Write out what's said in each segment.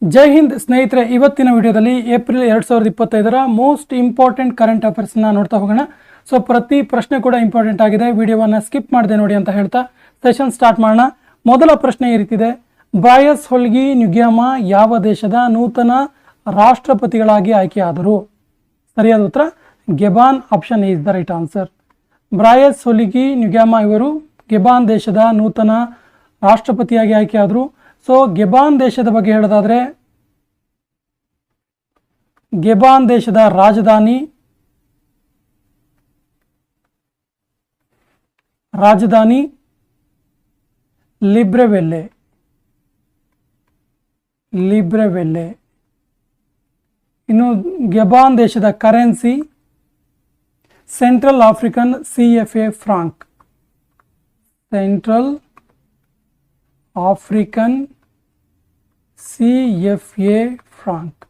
ಜೈ ಹಿಂದ್ ಸ್ನೇಹಿತರೆ, ಇವತ್ತಿನ ವಿಡಿಯೋದಲ್ಲಿ ಏಪ್ರಿಲ್ 2025ರ ಮೋಸ್ಟ್ ಇಂಪಾರ್ಟೆಂಟ್ ಕರೆಂಟ್ ಅಫೇರ್ಸ್ನ ನೋಡ್ತಾ ಹೋಗೋಣ. ಸೊ ಪ್ರತಿ ಪ್ರಶ್ನೆ ಕೂಡ ಇಂಪಾರ್ಟೆಂಟ್ ಆಗಿದೆ, ವಿಡಿಯೋವನ್ನು ಸ್ಕಿಪ್ ಮಾಡದೆ ನೋಡಿ ಅಂತ ಹೇಳ್ತಾ ಸೆಷನ್ ಸ್ಟಾರ್ಟ್ ಮಾಡೋಣ. ಮೊದಲ ಪ್ರಶ್ನೆ ಈ ರೀತಿದೆ: ಬ್ರಾಯಸ್ ಹೊಲ್ಗಿ ನ್ಯುಗ್ಯಾಮ ಯಾವ ದೇಶದ ನೂತನ ರಾಷ್ಟ್ರಪತಿಗಳಾಗಿ ಆಯ್ಕೆಯಾದರು? ಸರಿಯಾದ ಉತ್ತರ Gabon. Option is the right answer. Brice Oligui Nguema ಇವರು ಗೆಬಾನ್ ದೇಶದ ನೂತನ ರಾಷ್ಟ್ರಪತಿಯಾಗಿ ಆಯ್ಕೆಯಾದರು. ಸೊ ಗೆಬಾನ್ ದೇಶದ ಬಗ್ಗೆ ಹೇಳೋದಾದರೆ, ಗೆಬಾನ್ ದೇಶದ ರಾಜಧಾನಿ ಲಿಬ್ರೆವೆಲ್ಲೆ. ಇನ್ನು ಗೆಬಾನ್ ದೇಶದ currency central African CFA Frank. Central African CFA franc.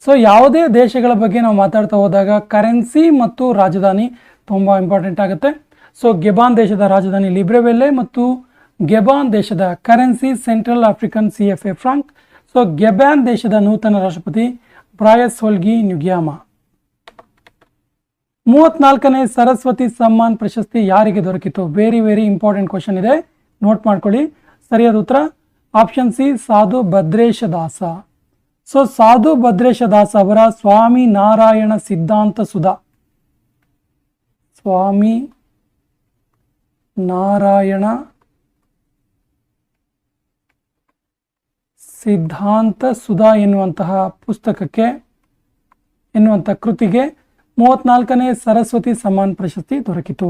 So ಯಾವುದೇ ದೇಶಗಳ ಬಗ್ಗೆ ನಾವು ಮಾತಾಡ್ತಾ ಹೋದಾಗ ಕರೆನ್ಸಿ ಮತ್ತು ರಾಜಧಾನಿ ತುಂಬ ಇಂಪಾರ್ಟೆಂಟ್ ಆಗುತ್ತೆ. ಸೊ ಗೆಬಾನ್ ದೇಶದ ರಾಜಧಾನಿ ಲಿಬ್ರೆವೆಲ್ಲೆ ಮತ್ತು ಗೆಬಾನ್ ದೇಶದ currency central African CFA franc. So Gabon ದೇಶದ ನೂತನ ರಾಷ್ಟ್ರಪತಿ ಬ್ರಾಯಸ್ ಹೊಲ್ಗಿ ನ್ಯುಗ್ಯಾಮ. 34ನೇ ಸರಸ್ವತಿ ಸಮ್ಮಾನ್ ಪ್ರಶಸ್ತಿ ಯಾರಿಗೆ ದೊರಕಿತು? ವೆರಿ ಇಂಪಾರ್ಟೆಂಟ್ ಕ್ವಶನ್ ಇದೆ, ನೋಟ್ ಮಾಡ್ಕೊಳ್ಳಿ. ಸರಿಯಾದ ಉತ್ತರ ಆಪ್ಷನ್ ಸಿ, ಸಾಧು ಭದ್ರೇಶ ದಾಸ. ಸೊ ಸಾಧು ಭದ್ರೇಶ ದಾಸ ಅವರ ಸ್ವಾಮಿ ನಾರಾಯಣ ಸಿದ್ಧಾಂತ ಸುಧಾ, ಸ್ವಾಮಿ ನಾರಾಯಣ ಸಿದ್ಧಾಂತ ಸುಧಾ ಎನ್ನುವಂತಹ ಕೃತಿಗೆ 34ನೇ ಸರಸ್ವತಿ ಸಮ್ಮಾನ್ ಪ್ರಶಸ್ತಿ ದೊರಕಿತು.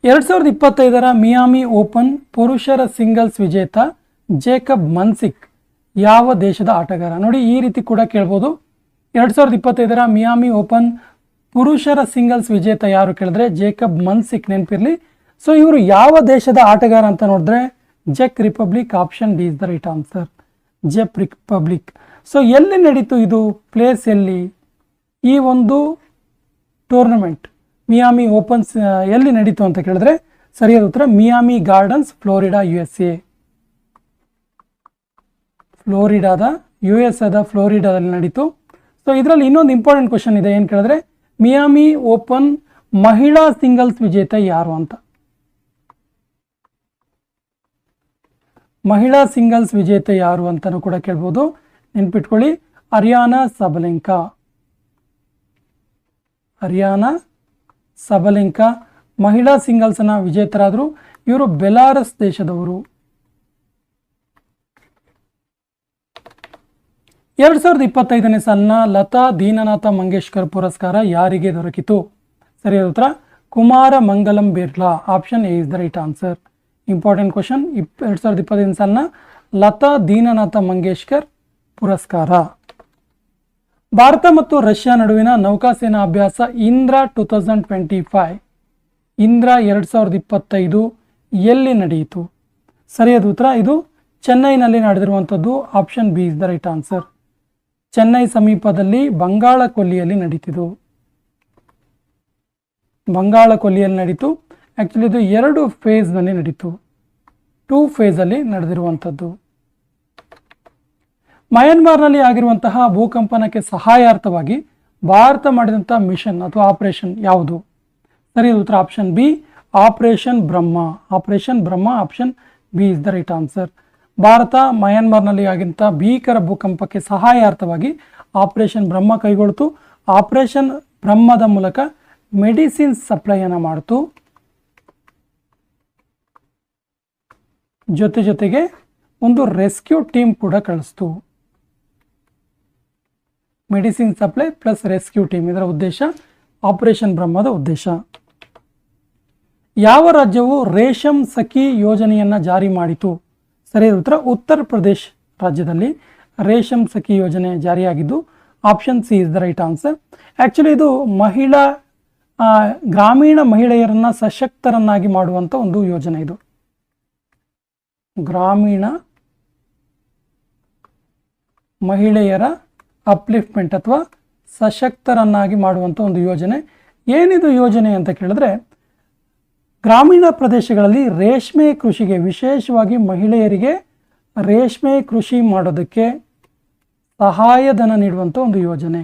2025ರ ಮಿಯಾಮಿ ಓಪನ್ ಪುರುಷರ ಸಿಂಗಲ್ಸ್ ವಿಜೇತ ಜೇಕಬ್ ಮನ್ಸಿಕ್ ಯಾವ ದೇಶದ ಆಟಗಾರ? ನೋಡಿ, ಈ ರೀತಿ ಕೂಡ ಕೇಳ್ಬೋದು. 2025ರ ಮಿಯಾಮಿ ಓಪನ್ ಪುರುಷರ ಸಿಂಗಲ್ಸ್ ವಿಜೇತ ಯಾರು ಕೇಳಿದ್ರೆ ಜೇಕಬ್ ಮನ್ಸಿಕ್ ನೆನಪಿರಲಿ. ಸೊ ಇವರು ಯಾವ ದೇಶದ ಆಟಗಾರ ಅಂತ ನೋಡಿದ್ರೆ ಚೆಕ್ republic. Option D is the right answer, ಚೆಕ್ ರಿಪಬ್ಲಿಕ್. ಸೊ ಎಲ್ಲಿ ನಡೀತು ಇದು? ಪ್ಲೇಸ್ ಎಲ್ಲಿ? ಈ ಒಂದು ಟೂರ್ನಮೆಂಟ್ ಮಿಯಾಮಿ ಓಪನ್ಸ್ ಎಲ್ಲಿ ನಡೀತು ಅಂತ ಕೇಳಿದ್ರೆ ಸರಿಯಾದ ಉತ್ತರ Miami gardens, Florida, USA. USA ಫ್ಲೋರಿಡಾದಲ್ಲಿ ನಡೀತು. ಸೊ ಇದರಲ್ಲಿ ಇನ್ನೊಂದು ಇಂಪಾರ್ಟೆಂಟ್ ಕ್ವಶನ್ ಇದೆ, ಏನು ಕೇಳಿದ್ರೆ ಮಿಯಾಮಿ ಓಪನ್ ಮಹಿಳಾ ಸಿಂಗಲ್ಸ್ ವಿಜೇತ ಯಾರು ಅಂತ. ಮಹಿಳಾ ಸಿಂಗಲ್ಸ್ ವಿಜೇತ ಯಾರು ಅಂತಲೂ ಕೂಡ ಕೇಳ್ಬೋದು, ನೆನ್ಪಿಟ್ಕೊಳ್ಳಿ. ಅರಿಯಾನಾ ಸಬಲೆಂಕಾ ಮಹಿಳಾ ಸಿಂಗಲ್ಸ್ನ ವಿಜೇತರಾದರು. ಇವರು ಬೆಲಾರಸ್ ದೇಶದವರು. 2025ನೇ ಸಾಲಿನ ಲತಾ ದೀನನಾಥ ಮಂಗೇಶ್ಕರ್ ಪುರಸ್ಕಾರ ಯಾರಿಗೆ ದೊರಕಿತು? ಸರಿಯಾದ ಉತ್ತರ Kumar Mangalam Birla. Option A is the right answer. Important question. 2025ನೇ ಸಾಲಿನ ಲತಾ ದೀನನಾಥ ಮಂಗೇಶ್ಕರ್ ಪುರಸ್ಕಾರ. ಭಾರತ ಮತ್ತು ರಷ್ಯಾ ನಡುವಿನ ನೌಕಾಸೇನಾ ಅಭ್ಯಾಸ ಇಂದ್ರ 2025 ಎಲ್ಲಿ ನಡೆಯಿತು? ಸರಿಯಾದ ಉತ್ತರ ಇದು ಚೆನ್ನೈನಲ್ಲಿ ನಡೆದಿರುವಂಥದ್ದು. Option B is the right answer. Chennai ಸಮೀಪದಲ್ಲಿ ಬಂಗಾಳ ಕೊಲ್ಲಿಯಲ್ಲಿ ನಡೀತಿದ್ದು. ಆ್ಯಕ್ಚುಲಿ ಇದು 2 ಫೇಸ್ನಲ್ಲಿ ನಡೀತು, 2 ಫೇಸಲ್ಲಿ ನಡೆದಿರುವಂಥದ್ದು. ಮಯನ್ಮಾರ್ನಲ್ಲಿ ಆಗಿರುವಂತಹ ಭೂಕಂಪನಕ್ಕೆ ಸಹಾಯಾರ್ಥವಾಗಿ ಭಾರತ ಮಾಡಿದಂಥ ಮಿಷನ್ ಅಥವಾ ಆಪರೇಷನ್ ಯಾವುದು? ಸರಿಯಾದ ಉತ್ತರ option B, operation Brahma. Option B is the right answer. Bharat ಮಯನ್ಮಾರ್ನಲ್ಲಿ ಆಗಿದ್ದಂಥ ಭೀಕರ ಭೂಕಂಪಕ್ಕೆ ಸಹಾಯಾರ್ಥವಾಗಿ ಆಪರೇಷನ್ ಬ್ರಹ್ಮ ಕೈಗೊಳ್ತು. ಆಪರೇಷನ್ ಬ್ರಹ್ಮದ ಮೂಲಕ ಮೆಡಿಸಿನ್ ಸಪ್ಲೈಯನ್ನು ಮಾಡ್ತು, ಜೊತೆಗೆ ಒಂದು ರೆಸ್ಕ್ಯೂ ಟೀಮ್ ಕೂಡ ಕಳಿಸ್ತು. Medicine supply plus rescue team, ಇದರ ಉದ್ದೇಶ ಆಪರೇಷನ್ ಬ್ರಹ್ಮದ ಉದ್ದೇಶ. ಯಾವ ರಾಜ್ಯವು ರೇಷಮ್ ಸಖಿ ಯೋಜನೆಯನ್ನು ಜಾರಿ ಮಾಡಿತು? ಸರಿಯಾದ ಉತ್ತರ ಉತ್ತರ ಪ್ರದೇಶ್ ರಾಜ್ಯದಲ್ಲಿ ರೇಷಮ್ ಸಖಿ ಯೋಜನೆ ಜಾರಿಯಾಗಿದ್ದು. Option C is the right answer. Actually ಇದು ಗ್ರಾಮೀಣ ಮಹಿಳೆಯರನ್ನು ಸಶಕ್ತರನ್ನಾಗಿ ಮಾಡುವಂಥ ಒಂದು ಯೋಜನೆ. ಇದು ಗ್ರಾಮೀಣ ಮಹಿಳೆಯರ ಅಪ್ಲಿಫ್ಟ್ಮೆಂಟ್ ಅಥವಾ ಸಶಕ್ತರನ್ನಾಗಿ ಮಾಡುವಂಥ ಒಂದು ಯೋಜನೆ. ಏನಿದು ಯೋಜನೆ ಅಂತ ಕೇಳಿದ್ರೆ, ಗ್ರಾಮೀಣ ಪ್ರದೇಶಗಳಲ್ಲಿ ರೇಷ್ಮೆ ಕೃಷಿಗೆ ವಿಶೇಷವಾಗಿ ಮಹಿಳೆಯರಿಗೆ ರೇಷ್ಮೆ ಕೃಷಿ ಮಾಡೋದಕ್ಕೆ ಸಹಾಯಧನ ನೀಡುವಂಥ ಒಂದು ಯೋಜನೆ,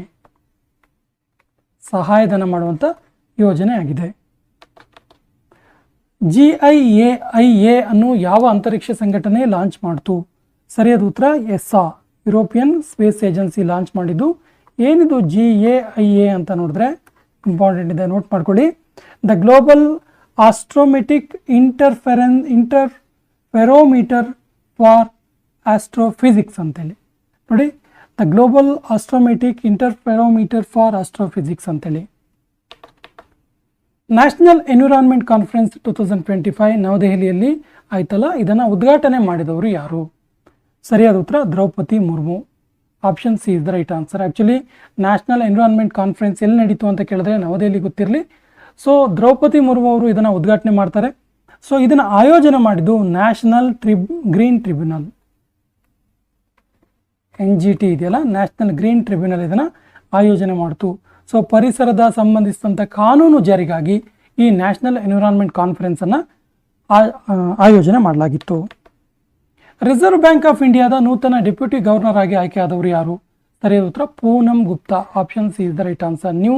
ಸಹಾಯಧನ ಮಾಡುವಂಥ ಯೋಜನೆ ಆಗಿದೆ. GIAIA ಅನ್ನು ಯಾವ ಅಂತರಿಕ್ಷ ಸಂಘಟನೆ ಲಾಂಚ್ ಮಾಡ್ತು? ಸರಿಯಾದ ಉತ್ತರ ESA, European space agency launch ಮಾಡಿದ್ದು. ಏನಿದು GAIA ಅಂತ ನೋಡಿದ್ರೆ ಇಂಪಾರ್ಟೆಂಟ್ ಇದೆ, ನೋಟ್ ಮಾಡ್ಕೊಳ್ಳಿ. The global astrometric interferometer for astrophysics ಅಂತೇಳಿ ನೋಡಿ. The global astrometric interferometer for astrophysics ಅಂತೇಳಿ. ನ್ಯಾಷನಲ್ ಎನ್ವಿರಾನ್ಮೆಂಟ್ ಕಾನ್ಫರೆನ್ಸ್ 2025 ನವದೆಹಲಿಯಲ್ಲಿ ಆಯ್ತಲ್ಲ, ಇದನ್ನು ಉದ್ಘಾಟನೆ ಮಾಡಿದವರು ಯಾರು? ಸರಿಯಾದ ಉತ್ತರ Droupadi Murmu. Option C is the right answer. Actually national environment conference ಎಲ್ಲಿ ನಡೀತು ಅಂತ ಕೇಳಿದ್ರೆ ನವದೆಹಲಿ ಗೊತ್ತಿರಲಿ. ಸೊ ದ್ರೌಪದಿ ಮುರ್ಮು ಅವರು ಇದನ್ನು ಉದ್ಘಾಟನೆ ಮಾಡ್ತಾರೆ. ಸೊ ಇದನ್ನು ಆಯೋಜನೆ ಮಾಡಿದ್ದು ನ್ಯಾಷನಲ್ ಗ್ರೀನ್ ಟ್ರಿಬ್ಯುನಲ್, NGT ಇದೆಯಲ್ಲ, ನ್ಯಾಷನಲ್ ಗ್ರೀನ್ ಟ್ರಿಬ್ಯುನಲ್ ಇದನ್ನು ಆಯೋಜನೆ ಮಾಡ್ತು. ಸೊ ಪರಿಸರದ ಸಂಬಂಧಿಸಿದಂಥ ಕಾನೂನು ಜಾರಿಗಾಗಿ ಈ ನ್ಯಾಷನಲ್ ಎನ್ವಿರಾನ್ಮೆಂಟ್ ಕಾನ್ಫರೆನ್ಸನ್ನು ಆಯೋಜನೆ ಮಾಡಲಾಗಿತ್ತು. ರಿಸರ್ವ್ ಬ್ಯಾಂಕ್ ಆಫ್ ಇಂಡಿಯಾದ ನೂತನ ಡೆಪ್ಯೂಟಿ ಗವರ್ನರ್ ಆಗಿ ಆಯ್ಕೆಯಾದವರು ಯಾರು? ಸರಿಯಾದ ಉತ್ತರ Poonam Gupta. Option C is the right answer. New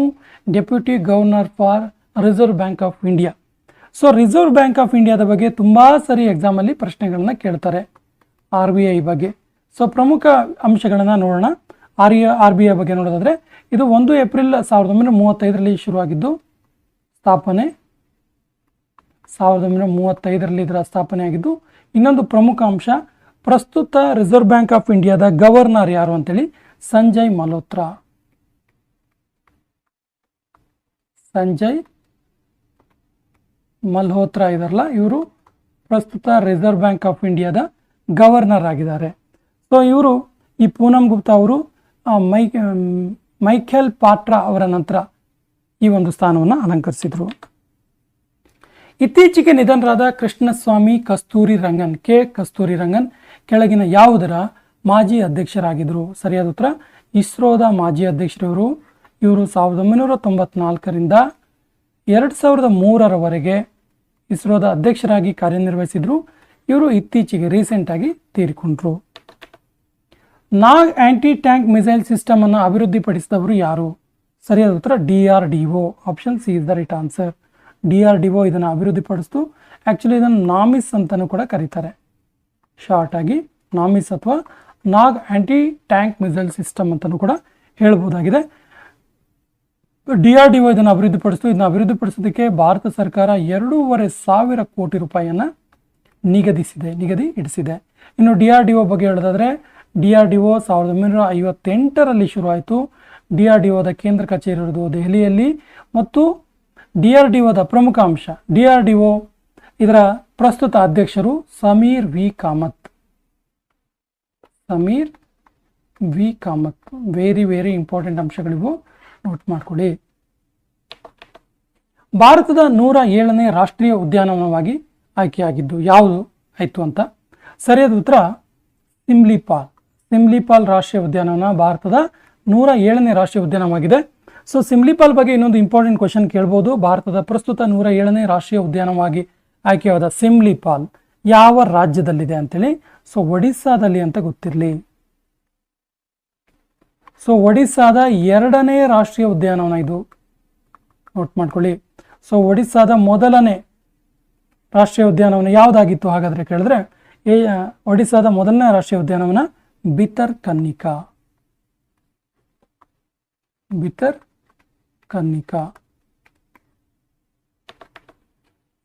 deputy governor for reserve bank of India. So reserve bank of ಇಂಡಿಯಾದ ಬಗ್ಗೆ ತುಂಬ ಸರಿ ಎಕ್ಸಾಮಲ್ಲಿ ಪ್ರಶ್ನೆಗಳನ್ನ ಕೇಳ್ತಾರೆ, RBI ಬಗ್ಗೆ. ಸೊ ಪ್ರಮುಖ ಅಂಶಗಳನ್ನು ನೋಡೋಣ. RBI ಬಗ್ಗೆ ನೋಡೋದಾದರೆ ಇದು 1 ಏಪ್ರಿಲ್ 1935ರಲ್ಲಿ ಶುರುವಾಗಿದ್ದು, ಸ್ಥಾಪನೆ 1935ರಲ್ಲಿ ಇದರ ಸ್ಥಾಪನೆ ಆಗಿದ್ದು. ಇನ್ನೊಂದು ಪ್ರಮುಖ ಅಂಶ, ಪ್ರಸ್ತುತ ರಿಸರ್ವ್ ಬ್ಯಾಂಕ್ ಆಫ್ ಇಂಡಿಯಾದ ಗವರ್ನರ್ ಯಾರು ಅಂತೇಳಿ ಸಂಜಯ್ ಮಲ್ಹೋತ್ರಾ. ಸಂಜಯ್ ಮಲ್ಹೋತ್ರಾ ಇದಾರಲ್ಲ, ಇವರು ಪ್ರಸ್ತುತ ರಿಸರ್ವ್ ಬ್ಯಾಂಕ್ ಆಫ್ ಇಂಡಿಯಾದ ಗವರ್ನರ್ ಆಗಿದ್ದಾರೆ. ಸೊ ಇವರು ಈ ಪೂನಂ ಗುಪ್ತಾ ಅವರು ಮೈಖೇಲ್ ಪಾಟ್ರಾ ಅವರ ನಂತರ ಈ ಒಂದು ಸ್ಥಾನವನ್ನು ಅಲಂಕರಿಸಿದರು. ಇತ್ತೀಚೆಗೆ ನಿಧನರಾದ ಕೃಷ್ಣಸ್ವಾಮಿ ಕಸ್ತೂರಿ ರಂಗನ್, ಕೆ ಕಸ್ತೂರಿ ರಂಗನ್ ಕೆಳಗಿನ ಯಾವುದರ ಮಾಜಿ ಅಧ್ಯಕ್ಷರಾಗಿದ್ದರು? ಸರಿಯಾದ ಉತ್ತರ ಇಸ್ರೋದ ಮಾಜಿ ಅಧ್ಯಕ್ಷರವರು. ಇವರು 1994ರಿಂದ 2003ರವರೆಗೆ ಇಸ್ರೋದ ಅಧ್ಯಕ್ಷರಾಗಿ ಕಾರ್ಯನಿರ್ವಹಿಸಿದರು. ಇವರು ಇತ್ತೀಚೆಗೆ ರೀಸೆಂಟಾಗಿ ತೀರಿಕೊಂಡ್ರು. ನಾಗ್ ಆಂಟಿ ಟ್ಯಾಂಕ್ ಮಿಸೈಲ್ ಸಿಸ್ಟಮ್ ಅನ್ನು ಅಭಿವೃದ್ಧಿಪಡಿಸಿದವರು ಯಾರು? ಸರಿಯಾದ ಉತ್ತರ DRDO. Option C is the right answer. DRDO ಇದನ್ನು ಅಭಿವೃದ್ಧಿಪಡಿಸ್ತು. ಆ್ಯಕ್ಚುಲಿ ಇದನ್ನು ನಾಮಿಸ್ ಅಂತಲೂ ಕೂಡ ಕರೀತಾರೆ, ಶಾರ್ಟ್ ಆಗಿ ನಾಮಿಸ್ ಅಥವಾ ನಾಗ್ ಆಂಟಿ ಟ್ಯಾಂಕ್ ಮಿಸೈಲ್ ಸಿಸ್ಟಮ್ ಅಂತಲೂ ಕೂಡ ಹೇಳ್ಬೋದಾಗಿದೆ. DRDO ಇದನ್ನು ಅಭಿವೃದ್ಧಿಪಡಿಸ್ತು. ಇದನ್ನು ಅಭಿವೃದ್ಧಿಪಡಿಸೋದಕ್ಕೆ ಭಾರತ ಸರ್ಕಾರ 2,500 ಕೋಟಿ ರೂಪಾಯಿಯನ್ನು ನಿಗದಿ ಇಡಿಸಿದೆ. ಇನ್ನು DRDO ಬಗ್ಗೆ ಹೇಳೋದಾದರೆ DRDO 1958ರಲ್ಲಿ ಶುರುವಾಯಿತು. DRDOದ ಕೇಂದ್ರ ಕಚೇರಿ ಇರೋದು ದೆಹಲಿಯಲ್ಲಿ. ಮತ್ತು DRDOದ ಪ್ರಮುಖ ಅಂಶ, DRDO ಇದರ ಪ್ರಸ್ತುತ ಅಧ್ಯಕ್ಷರು Sameer V Kamat. Very very important ಅಂಶಗಳಿವು, ನೋಟ್ ಮಾಡ್ಕೊಳ್ಳಿ. ಭಾರತದ 107ನೇ ರಾಷ್ಟ್ರೀಯ ಉದ್ಯಾನವನವಾಗಿ ಆಯ್ಕೆಯಾಗಿದ್ದು ಯಾವುದು ಆಯಿತು ಅಂತ? ಸರಿಯಾದ ಉತ್ತರ ಸಿಮ್ಲಿಪಾಲ್ ರಾಷ್ಟ್ರೀಯ ಉದ್ಯಾನವನ ಭಾರತದ 107ನೇ ರಾಷ್ಟ್ರೀಯ ಉದ್ಯಾನವಾಗಿದೆ. ಸೊ ಸಿಮ್ಲಿಪಾಲ್ ಬಗ್ಗೆ ಇನ್ನೊಂದು ಇಂಪಾರ್ಟೆಂಟ್ ಕ್ವಶನ್ ಕೇಳ್ಬೋದು. ಭಾರತದ ಪ್ರಸ್ತುತ 107ನೇ ರಾಷ್ಟ್ರೀಯ ಉದ್ಯಾನವಾಗಿ ಆಯ್ಕೆಯಾದ ಸಿಮ್ಲಿಪಾಲ್ ಯಾವ ರಾಜ್ಯದಲ್ಲಿದೆ ಅಂತೇಳಿ? ಸೊ ಒಡಿಸ್ಸಾದಲ್ಲಿ ಅಂತ ಗೊತ್ತಿರಲಿ. ಸೊ ಒಡಿಸ್ಸಾದ 2ನೇ ರಾಷ್ಟ್ರೀಯ ಉದ್ಯಾನವನ ಇದು, ನೋಟ್ ಮಾಡ್ಕೊಳ್ಳಿ. ಸೊ ಒಡಿಸ್ಸಾದ ಮೊದಲನೇ ರಾಷ್ಟ್ರೀಯ ಉದ್ಯಾನವನ ಯಾವುದಾಗಿತ್ತು ಹಾಗಾದರೆ ಕೇಳಿದ್ರೆ, ಒಡಿಸ್ಸಾದ ಮೊದಲನೇ ರಾಷ್ಟ್ರೀಯ ಉದ್ಯಾನವನ ಭಿತರ್ಕನಿಕಾ.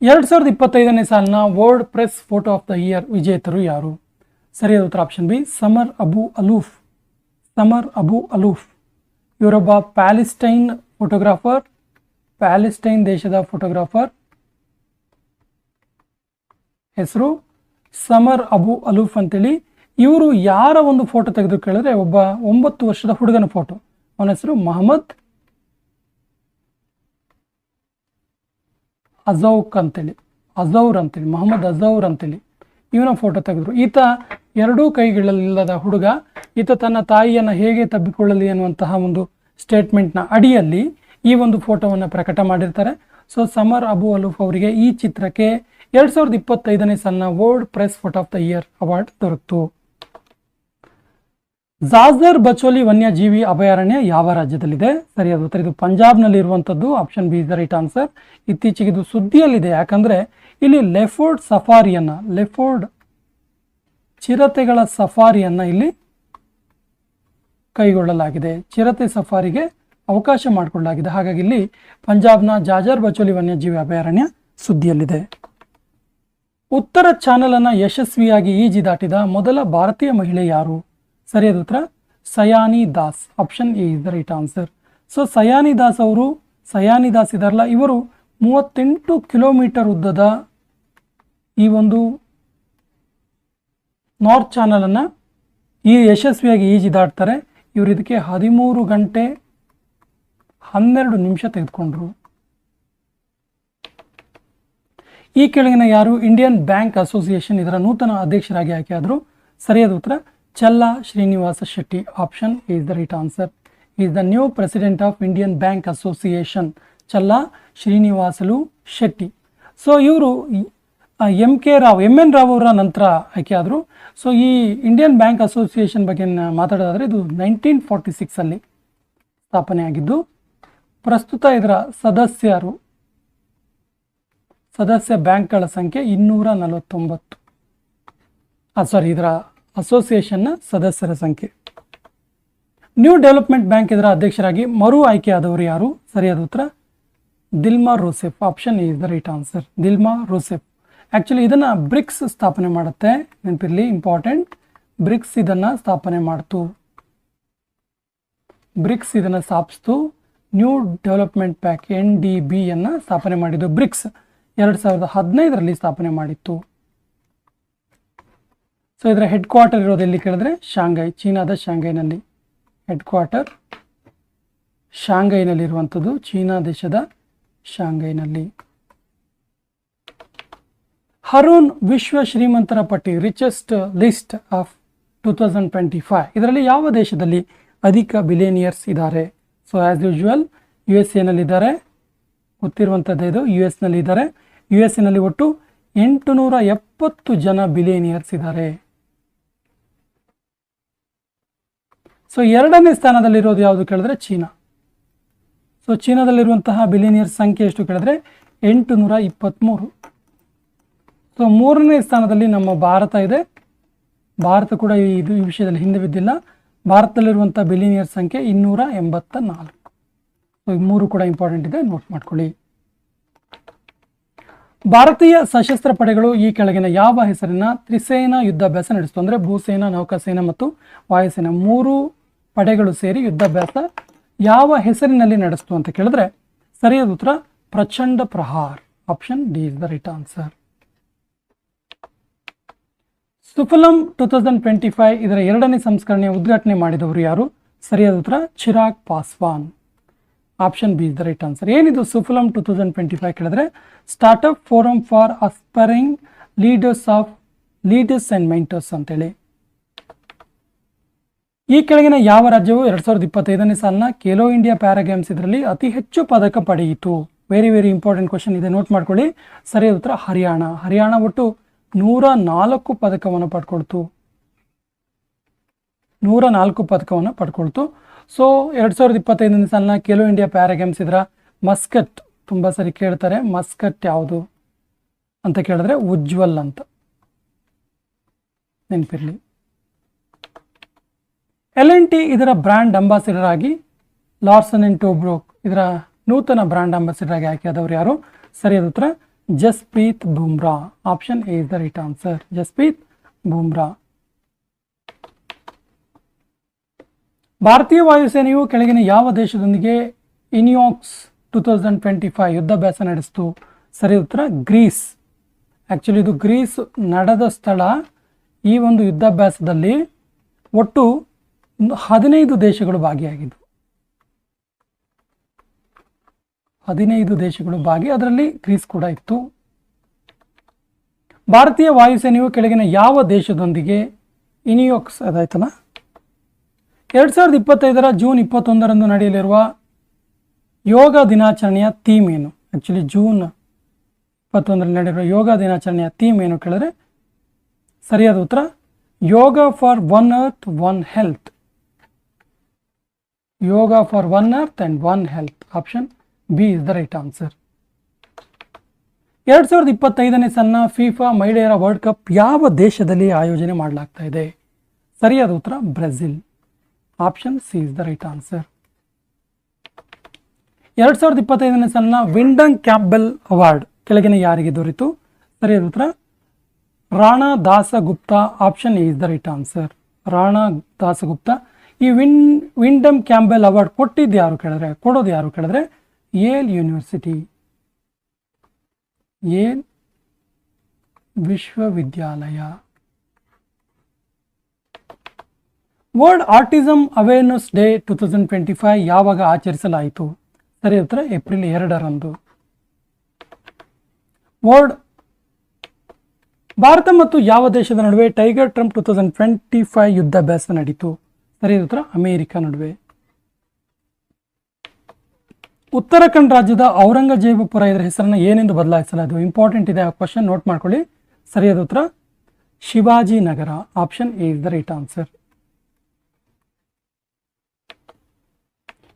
2025ನೇ ಸಾಲಿನ world press photo of the year ವಿಜೇತರು ಯಾರು? ಸರಿಯಾದ ಉತ್ತರ option B Samar Abu Elouf. ಇವರೊಬ್ಬ ಪ್ಯಾಲೆಸ್ಟೈನ್ ದೇಶದ ಫೋಟೋಗ್ರಾಫರ್. ಹೆಸರು ಸಮರ್ ಅಬು ಅಲೂಫ್ ಅಂತೇಳಿ. ಇವರು ಯಾರ ಒಂದು ಫೋಟೋ ತೆಗೆದು ಕೇಳಿದ್ರೆ ಒಬ್ಬ 9 ವರ್ಷದ ಹುಡುಗನ ಫೋಟೋ. ಅವನ ಹೆಸರು ಮೊಹಮ್ಮದ್ ಅಜೌರ್ ಅಂತೇಳಿ ಮೊಹಮ್ಮದ್ ಅಜೌರ್ ಅಂತೇಳಿ ಇವನ ಫೋಟೋ ತೆಗೆದ್ರು. ಈತ 2 ಕೈಗಳಿಲ್ಲದ ಹುಡುಗ. ಈತ ತನ್ನ ತಾಯಿಯನ್ನು ಹೇಗೆ ತಬ್ಬಿಕೊಳ್ಳಲಿ ಅನ್ನುವಂತಹ ಒಂದು ಸ್ಟೇಟ್ಮೆಂಟ್ನ ಅಡಿಯಲ್ಲಿ ಈ ಒಂದು ಫೋಟೋವನ್ನು ಪ್ರಕಟ ಮಾಡಿರ್ತಾರೆ. ಸೊ ಸಮರ್ ಅಬು ಅಲೂಫ್ ಅವರಿಗೆ ಈ ಚಿತ್ರಕ್ಕೆ 2025ನೇ ಸಾಲಿನ world press photo of the year award ದೊರಕಿತು. ಜಾಜರ್ ಬಚೋಲಿ ವನ್ಯಜೀವಿ ಅಭಯಾರಣ್ಯ ಯಾವ ರಾಜ್ಯದಲ್ಲಿದೆ? ಸರಿಯಾದ ಉತ್ತರ ಇದು ಪಂಜಾಬ್ನಲ್ಲಿ ಇರುವಂಥದ್ದು. Option B is the right answer. ಇತ್ತೀಚೆಗೆ ಇದು ಸುದ್ದಿಯಲ್ಲಿದೆ, ಯಾಕಂದ್ರೆ ಇಲ್ಲಿ ಲೆಫೋರ್ಡ್ ಚಿರತೆಗಳ ಸಫಾರಿಯನ್ನ ಇಲ್ಲಿ ಕೈಗೊಳ್ಳಲಾಗಿದೆ. ಚಿರತೆ ಸಫಾರಿಗೆ ಅವಕಾಶ ಮಾಡಿಕೊಳ್ಳಲಾಗಿದೆ. ಹಾಗಾಗಿ ಇಲ್ಲಿ ಪಂಜಾಬ್ನ ಜಾಜರ್ ಬಚೋಲಿ ವನ್ಯಜೀವಿ ಅಭಯಾರಣ್ಯ ಸುದ್ದಿಯಲ್ಲಿದೆ. ಉತ್ತರ ಚಾನಲ್ ಅನ್ನ ಯಶಸ್ವಿಯಾಗಿ ಈಜಿ ದಾಟಿದ ಮೊದಲ ಭಾರತೀಯ ಮಹಿಳೆ ಯಾರು? ಸರಿಯಾದ ಉತ್ತರ Sayani Das. Option A is the right answer. So Sayani Das ಇದಾರಲ್ಲ, ಇವರು 38 ಕಿಲೋಮೀಟರ್ ಉದ್ದದ ಈ ಒಂದು ನಾರ್ತ್ ಚಾನಲ್ ಅನ್ನ ಯಶಸ್ವಿಯಾಗಿ ಈಜಿ ದಾಟ್ತಾರೆ. ಇವರು ಇದಕ್ಕೆ 13 ಗಂಟೆ 12 ನಿಮಿಷ ತೆಗೆದುಕೊಂಡ್ರು. ಈ ಕೆಳಗಿನ ಯಾರು ಇಂಡಿಯನ್ ಬ್ಯಾಂಕ್ ಅಸೋಸಿಯೇಷನ್ ಇದರ ನೂತನ ಅಧ್ಯಕ್ಷರಾಗಿ ಆಯ್ಕೆಯಾದರು? ಸರಿಯಾದ ಉತ್ತರ Challa Srinivasa Shetty. Option A is the right answer. Is the new president of Indian bank association, Challa Srinivasulu Shetty. So ಇವರು ಎಂ ಎನ್ ರಾವ್ ಅವರ ನಂತರ ಆಯ್ಕೆಯಾದರು. ಸೊ ಈ ಇಂಡಿಯನ್ ಬ್ಯಾಂಕ್ ಅಸೋಸಿಯೇಷನ್ ಬಗ್ಗೆ ಮಾತಾಡೋದಾದರೆ ಇದು 1946 ಅಲ್ಲಿ ಸ್ಥಾಪನೆ ಆಗಿದ್ದು. ಪ್ರಸ್ತುತ ಇದರ ಸದಸ್ಯ ಬ್ಯಾಂಕ್ಗಳ ಸಂಖ್ಯೆ 249. ಇದರ ಅಸೋಸಿಯೇಷನ್ನ ಸದಸ್ಯರ ಸಂಖ್ಯೆ. ನ್ಯೂ ಡೆವಲಪ್ಮೆಂಟ್ ಬ್ಯಾಂಕ್ ಇದರ ಅಧ್ಯಕ್ಷರಾಗಿ ಮರು ಆಯ್ಕೆಯಾದವರು ಯಾರು? ಸರಿಯಾದ ಉತ್ತರ Dilma Rousseff. Option A is the right answer. Dilma Rousseff. Actually ಇದನ್ನು ಬ್ರಿಕ್ಸ್ ಸ್ಥಾಪನೆ ಮಾಡುತ್ತೆ, ನೆನಪಿರಲಿ, ಇಂಪಾರ್ಟೆಂಟ್. ಬ್ರಿಕ್ಸ್ ಇದನ್ನು ಸ್ಥಾಪನೆ ಮಾಡ್ತು. ಬ್ರಿಕ್ಸ್ ಇದನ್ನು ಸ್ಥಾಪಿಸ್ತು. ನ್ಯೂ ಡೆವಲಪ್ಮೆಂಟ್ ಬ್ಯಾಂಕ್ NDB ಅನ್ನು ಸ್ಥಾಪನೆ ಮಾಡಿದ್ದು ಬ್ರಿಕ್ಸ್ 2015ರಲ್ಲಿ ಸ್ಥಾಪನೆ ಮಾಡಿತ್ತು. ಸೊ ಇದರ ಹೆಡ್ ಕ್ವಾರ್ಟರ್ ಇರೋದು ಎಲ್ಲಿ ಕೇಳಿದ್ರೆ ಶಾಂಘೈ, ಚೀನಾದ ಶಾಂಘೈನಲ್ಲಿ. ಹೆಡ್ ಕ್ವಾರ್ಟರ್ ಶಾಂಘೈನಲ್ಲಿರುವಂಥದ್ದು, ಚೀನಾ ದೇಶದ ಶಾಂಘೈನಲ್ಲಿ. ಹರೂನ್ ವಿಶ್ವ ಶ್ರೀಮಂತರ ಪಟ್ಟಿ ರಿಚೆಸ್ಟ್ ಲಿಸ್ಟ್ ಆಫ್ 2025 ಇದರಲ್ಲಿ ಯಾವ ದೇಶದಲ್ಲಿ ಅಧಿಕ ಬಿಲಿಯನಿಯರ್ಸ್ ಇದ್ದಾರೆ? ಸೊ ಆ್ಯಸ್ ಯೂಶುವಲ್ USA ಗೊತ್ತಿರುವಂಥದ್ದು ಇದು. US ಇದ್ದಾರೆ. USA ಒಟ್ಟು 870 ಜನ ಬಿಲಿಯನಿಯರ್ಸ್ ಇದ್ದಾರೆ. ಸೊ ಎರಡನೇ ಸ್ಥಾನದಲ್ಲಿರೋದು ಯಾವುದು ಕೇಳಿದ್ರೆ ಚೀನಾ. ಸೊ ಚೀನಾದಲ್ಲಿರುವಂತಹ ಬಿಲಿಯನಿಯರ್ಸ್ ಸಂಖ್ಯೆ ಎಷ್ಟು ಕೇಳಿದ್ರೆ 823. ಸೊ ಮೂರನೇ ಸ್ಥಾನದಲ್ಲಿ ನಮ್ಮ ಭಾರತ ಇದೆ. ಭಾರತ ಕೂಡ ಈ ವಿಷಯದಲ್ಲಿ ಹಿಂದೆ ಬಿದ್ದಿಲ್ಲ. ಭಾರತದಲ್ಲಿರುವಂಥ ಬಿಲಿಯನಿಯರ್ ಸಂಖ್ಯೆ 284. ಸೊ ಈ ಮೂರು ಕೂಡ ಇಂಪಾರ್ಟೆಂಟ್ ಇದೆ, ನೋಟ್ ಮಾಡ್ಕೊಳ್ಳಿ. ಭಾರತೀಯ ಸಶಸ್ತ್ರ ಪಡೆಗಳು ಈ ಕೆಳಗಿನ ಯಾವ ಹೆಸರಿನ ತ್ರಿಸೇನಾ ಯುದ್ಧಾಭ್ಯಾಸ ನಡೆಸಿತು? ಅಂದರೆ ಭೂಸೇನಾ, ನೌಕಾಸೇನಾ ಮತ್ತು ವಾಯುಸೇನಾ 3 ಪಡೆಗಳು ಸೇರಿ ಯುದ್ಧಾಭ್ಯಾಸ ಯಾವ ಹೆಸರಿನಲ್ಲಿ ನಡೆಸಿತು ಅಂತ ಕೇಳಿದ್ರೆ ಸರಿಯಾದ ಉತ್ತರ Prachand Prahar. Option D is the right answer. Sufalam 2025 ಇದರ 2ನೇ ಸಂಸ್ಕರಣೆಯ ಉದ್ಘಾಟನೆ ಮಾಡಿದವರು ಯಾರು? ಸರಿಯಾದ ಉತ್ತರ Chirag Paswan. Option B is the right answer. ಏನಿದು ಸುಫಲಂ 2025 ಕೇಳಿದ್ರೆ startup forum for aspiring leaders and mentors ಅಂತೇಳಿ. ಈ ಕೆಳಗಿನ ಯಾವ ರಾಜ್ಯವು 2025ನೇ ಸಾಲಿನ ಖೇಲೋ ಇಂಡಿಯಾ ಪ್ಯಾರಾ ಗೇಮ್ಸ್ ಇದರಲ್ಲಿ ಅತಿ ಹೆಚ್ಚು ಪದಕ ಪಡೆಯಿತು? ವೆರಿ ವೆರಿ ಇಂಪಾರ್ಟೆಂಟ್ ಕ್ವಶನ್ ಇದೆ, ನೋಟ್ ಮಾಡ್ಕೊಳ್ಳಿ. ಸರಿಯಾದ ಉತ್ತರ ಹರಿಯಾಣ. ಹರಿಯಾಣ ಒಟ್ಟು 104 ಪದಕವನ್ನು ಪಡ್ಕೊಳ್ತು. 104 ಪದಕವನ್ನು ಪಡ್ಕೊಳ್ತು. ಸೊ 2025ನೇ ಸಾಲಿನ ಖೇಲೋ ಇಂಡಿಯಾ ಪ್ಯಾರಾ ಗೇಮ್ಸ್ ಇದರ ಮಸ್ಕಟ್, ತುಂಬ ಸರಿ ಕೇಳ್ತಾರೆ, ಮಸ್ಕಟ್ ಯಾವುದು ಅಂತ ಕೇಳಿದ್ರೆ ಉಜ್ವಲ್ ಅಂತ ನೆನಪಿರಲಿ. L&T ಇದರ ಬ್ರ್ಯಾಂಡ್ ಅಂಬಾಸಿಡರ್ ಆಗಿ ಲಾರ್ಸನ್ ಅಂಡ್ ಟೋಬ್ರೋಕ್ ಇದರ ನೂತನ ಬ್ರ್ಯಾಂಡ್ ಅಂಬಾಸಿಡರ್ ಆಗಿ ಆಯ್ಕೆಯಾದವರು ಯಾರು? ಸರಿಯಾದ ಉತ್ತರ Jasprit Bumrah. Option A is the right answer. Jasprit Bumrah. ಭಾರತೀಯ ವಾಯುಸೇನೆಯು ಕೆಳಗಿನ ಯಾವ ದೇಶದೊಂದಿಗೆ ಇನಿಯಾಕ್ಸ್ 2025 ಯುದ್ಧಾಭ್ಯಾಸ ನಡೆಸಿತು? ಸರಿಯಾದ ಉತ್ತರ ಗ್ರೀಸ್. ಆ್ಯಕ್ಚುಲಿ ಇದು ಗ್ರೀಸ್ ನಡೆದ ಸ್ಥಳ. ಈ ಒಂದು ಯುದ್ಧಾಭ್ಯಾಸದಲ್ಲಿ ಒಟ್ಟು 15 ದೇಶಗಳು ಭಾಗಿಯಾಗಿದ್ದವು. 15 ದೇಶಗಳು ಭಾಗಿ, ಅದರಲ್ಲಿ ಗ್ರೀಸ್ ಕೂಡ ಇತ್ತು. ಭಾರತೀಯ ವಾಯುಸೇನೆಯು ಕೆಳಗಿನ ಯಾವ ದೇಶದೊಂದಿಗೆ ಇನಿಯಾಕ್ಸ್ ಅದಾಯ್ತಲ್ಲ 2025 ಜೂನ್ 21 ನಡೆಯಲಿರುವ ಯೋಗ ದಿನಾಚರಣೆಯ ಥೀಮ್ ಏನು? ಆ್ಯಕ್ಚುಲಿ ಜೂನ್ 2021ರಲ್ಲಿ ನಡೆಯುವ ಯೋಗ ದಿನಾಚರಣೆಯ ಥೀಮ್ ಏನು ಕೇಳಿದ್ರೆ ಸರಿಯಾದ ಉತ್ತರ yoga for one earth one health. Yoga for one earth and one health. Option B is the right answer. 2025ನೇ ಸಣ್ಣ ಫಿಫಾ ಮಹಿಳೆಯರ ವರ್ಲ್ಡ್ ಕಪ್ ಯಾವ ದೇಶದಲ್ಲಿ ಆಯೋಜನೆ ಮಾಡಲಾಗ್ತಾ ಇದೆ? ಸರಿಯಾದ ಉತ್ತರ Brazil. Option C is the right answer. 2025ನೇ ಸಣ್ಣ ವಿಂಡನ್ ಕ್ಯಾಂಪಬೆಲ್ ಅವಾರ್ಡ್ ಕೆಳಗಿನ ಯಾರಿಗೆ ದೊರೆತು? ಸರಿಯಾದ ಉತ್ತರ Rana Dasgupta. Option A is the right answer. Rana Dasgupta. ಈ ವಿಂಡಮ್ ಕ್ಯಾಂಪಬೆಲ್ ಅವಾರ್ಡ್ ಕೊಡೋದು ಯಾರು ಕೇಳಿದ್ರೆ ಯೇಲ್ ಯೂನಿವರ್ಸಿಟಿ, ಯೇಲ್ ವಿಶ್ವವಿದ್ಯಾಲಯ. ವರ್ಲ್ಡ್ ಆಟಿಸಮ್ ಅವೇರ್ನೆಸ್ ಡೇ 2025 ಯಾವಾಗ ಆಚರಿಸಲಾಯಿತು? ಸರಿಯಾದ ಉತ್ತರ ಏಪ್ರಿಲ್ 2ರಂದು. ಭಾರತ ಮತ್ತು ಯಾವ ದೇಶದ ನಡುವೆ ಟೈಗರ್ ಟ್ರಂಪ್ 2025 ಯುದ್ಧಾಭ್ಯಾಸ ನಡೀತು? ಸರಿಯಾದ ಉತ್ತರ ಅಮೆರಿಕ ನಡುವೆ. ಉತ್ತರಾಖಂಡ್ ರಾಜ್ಯದ ಔರಂಗಜೇಬಪುರ ಇದರ ಹೆಸರನ್ನು ಏನೆಂದು ಬದಲಾಯಿಸಲಾಯಿತು? ಇಂಪಾರ್ಟೆಂಟ್ ಇದೆ, ಆ ಕ್ವಶನ್ ನೋಟ್ ಮಾಡ್ಕೊಳ್ಳಿ. ಸರಿಯಾದ ಉತ್ತರ Shivaji Nagar. Option A is the right answer.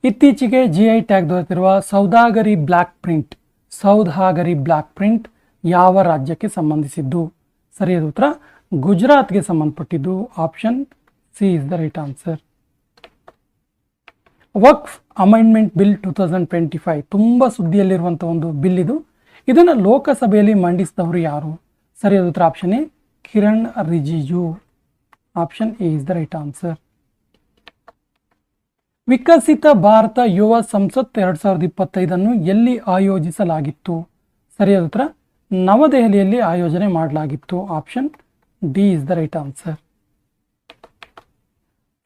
ಇತ್ತೀಚೆಗೆ GI ಟ್ಯಾಗ್ ದೊರೆತಿರುವ ಸೌದಾಗರಿ ಬ್ಲ್ಯಾಕ್ ಪ್ರಿಂಟ್ ಯಾವ ರಾಜ್ಯಕ್ಕೆ ಸಂಬಂಧಿಸಿದ್ದು? ಸರಿಯಾದ ಉತ್ತರ ಗುಜರಾತ್ಗೆ ಸಂಬಂಧಪಟ್ಟಿದ್ದು. Option C is the right answer. Waqf amendment bill 2025 ತುಂಬ ಸುದ್ದಿಯಲ್ಲಿರುವಂಥ ಒಂದು ಬಿಲ್ ಇದು. ಇದನ್ನು ಲೋಕಸಭೆಯಲ್ಲಿ ಮಂಡಿಸಿದವರು ಯಾರು? ಸರಿಯಾದ ಉತ್ತರ option A Kiran Rijiju. Option A is the right answer. Viksit Bharat Yuva Sansad 2025 ಎಲ್ಲಿ ಆಯೋಜಿಸಲಾಗಿತ್ತು? ಸರಿಯಾದ ಉತ್ತರ ನವದೆಹಲಿಯಲ್ಲಿ ಆಯೋಜನೆ ಮಾಡಲಾಗಿತ್ತು. Option D is the right answer.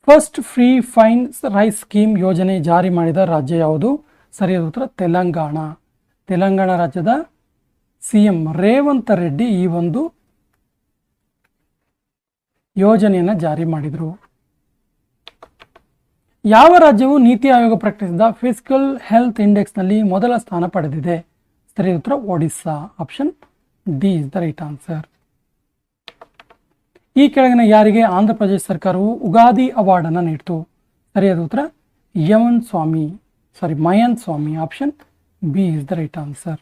First free fine rice scheme ಯೋಜನೆ ಜಾರಿ ಮಾಡಿದ ರಾಜ್ಯ ಯಾವುದು? ಸರಿಯಾದ ಉತ್ತರ ತೆಲಂಗಾಣ. ತೆಲಂಗಾಣ ರಾಜ್ಯದ CM ರೇವಂತ್ ರೆಡ್ಡಿ ಈ ಒಂದು ಯೋಜನೆಯನ್ನು ಜಾರಿ ಮಾಡಿದರು. ಯಾವ ರಾಜ್ಯವು ನೀತಿ ಆಯೋಗ ಪ್ರಕಟಿಸಿದ ಫಿಸ್ಕಲ್ ಹೆಲ್ತ್ ಇಂಡೆಕ್ಸ್ನಲ್ಲಿ ಮೊದಲ ಸ್ಥಾನ ಪಡೆದಿದೆ? ಸರಿಯಾದ ಉತ್ತರ Odisha. Option D is the right answer. ಈ ಕೆಳಗಿನ ಯಾರಿಗೆ ಆಂಧ್ರ ಪ್ರದೇಶ ಸರ್ಕಾರವು ಉಗಾದಿ ಅವಾರ್ಡ್ ಅನ್ನು ನೀಡಿತು? ಸರಿಯಾದ ಉತ್ತರ Mayan Swamy. Option B is the right answer.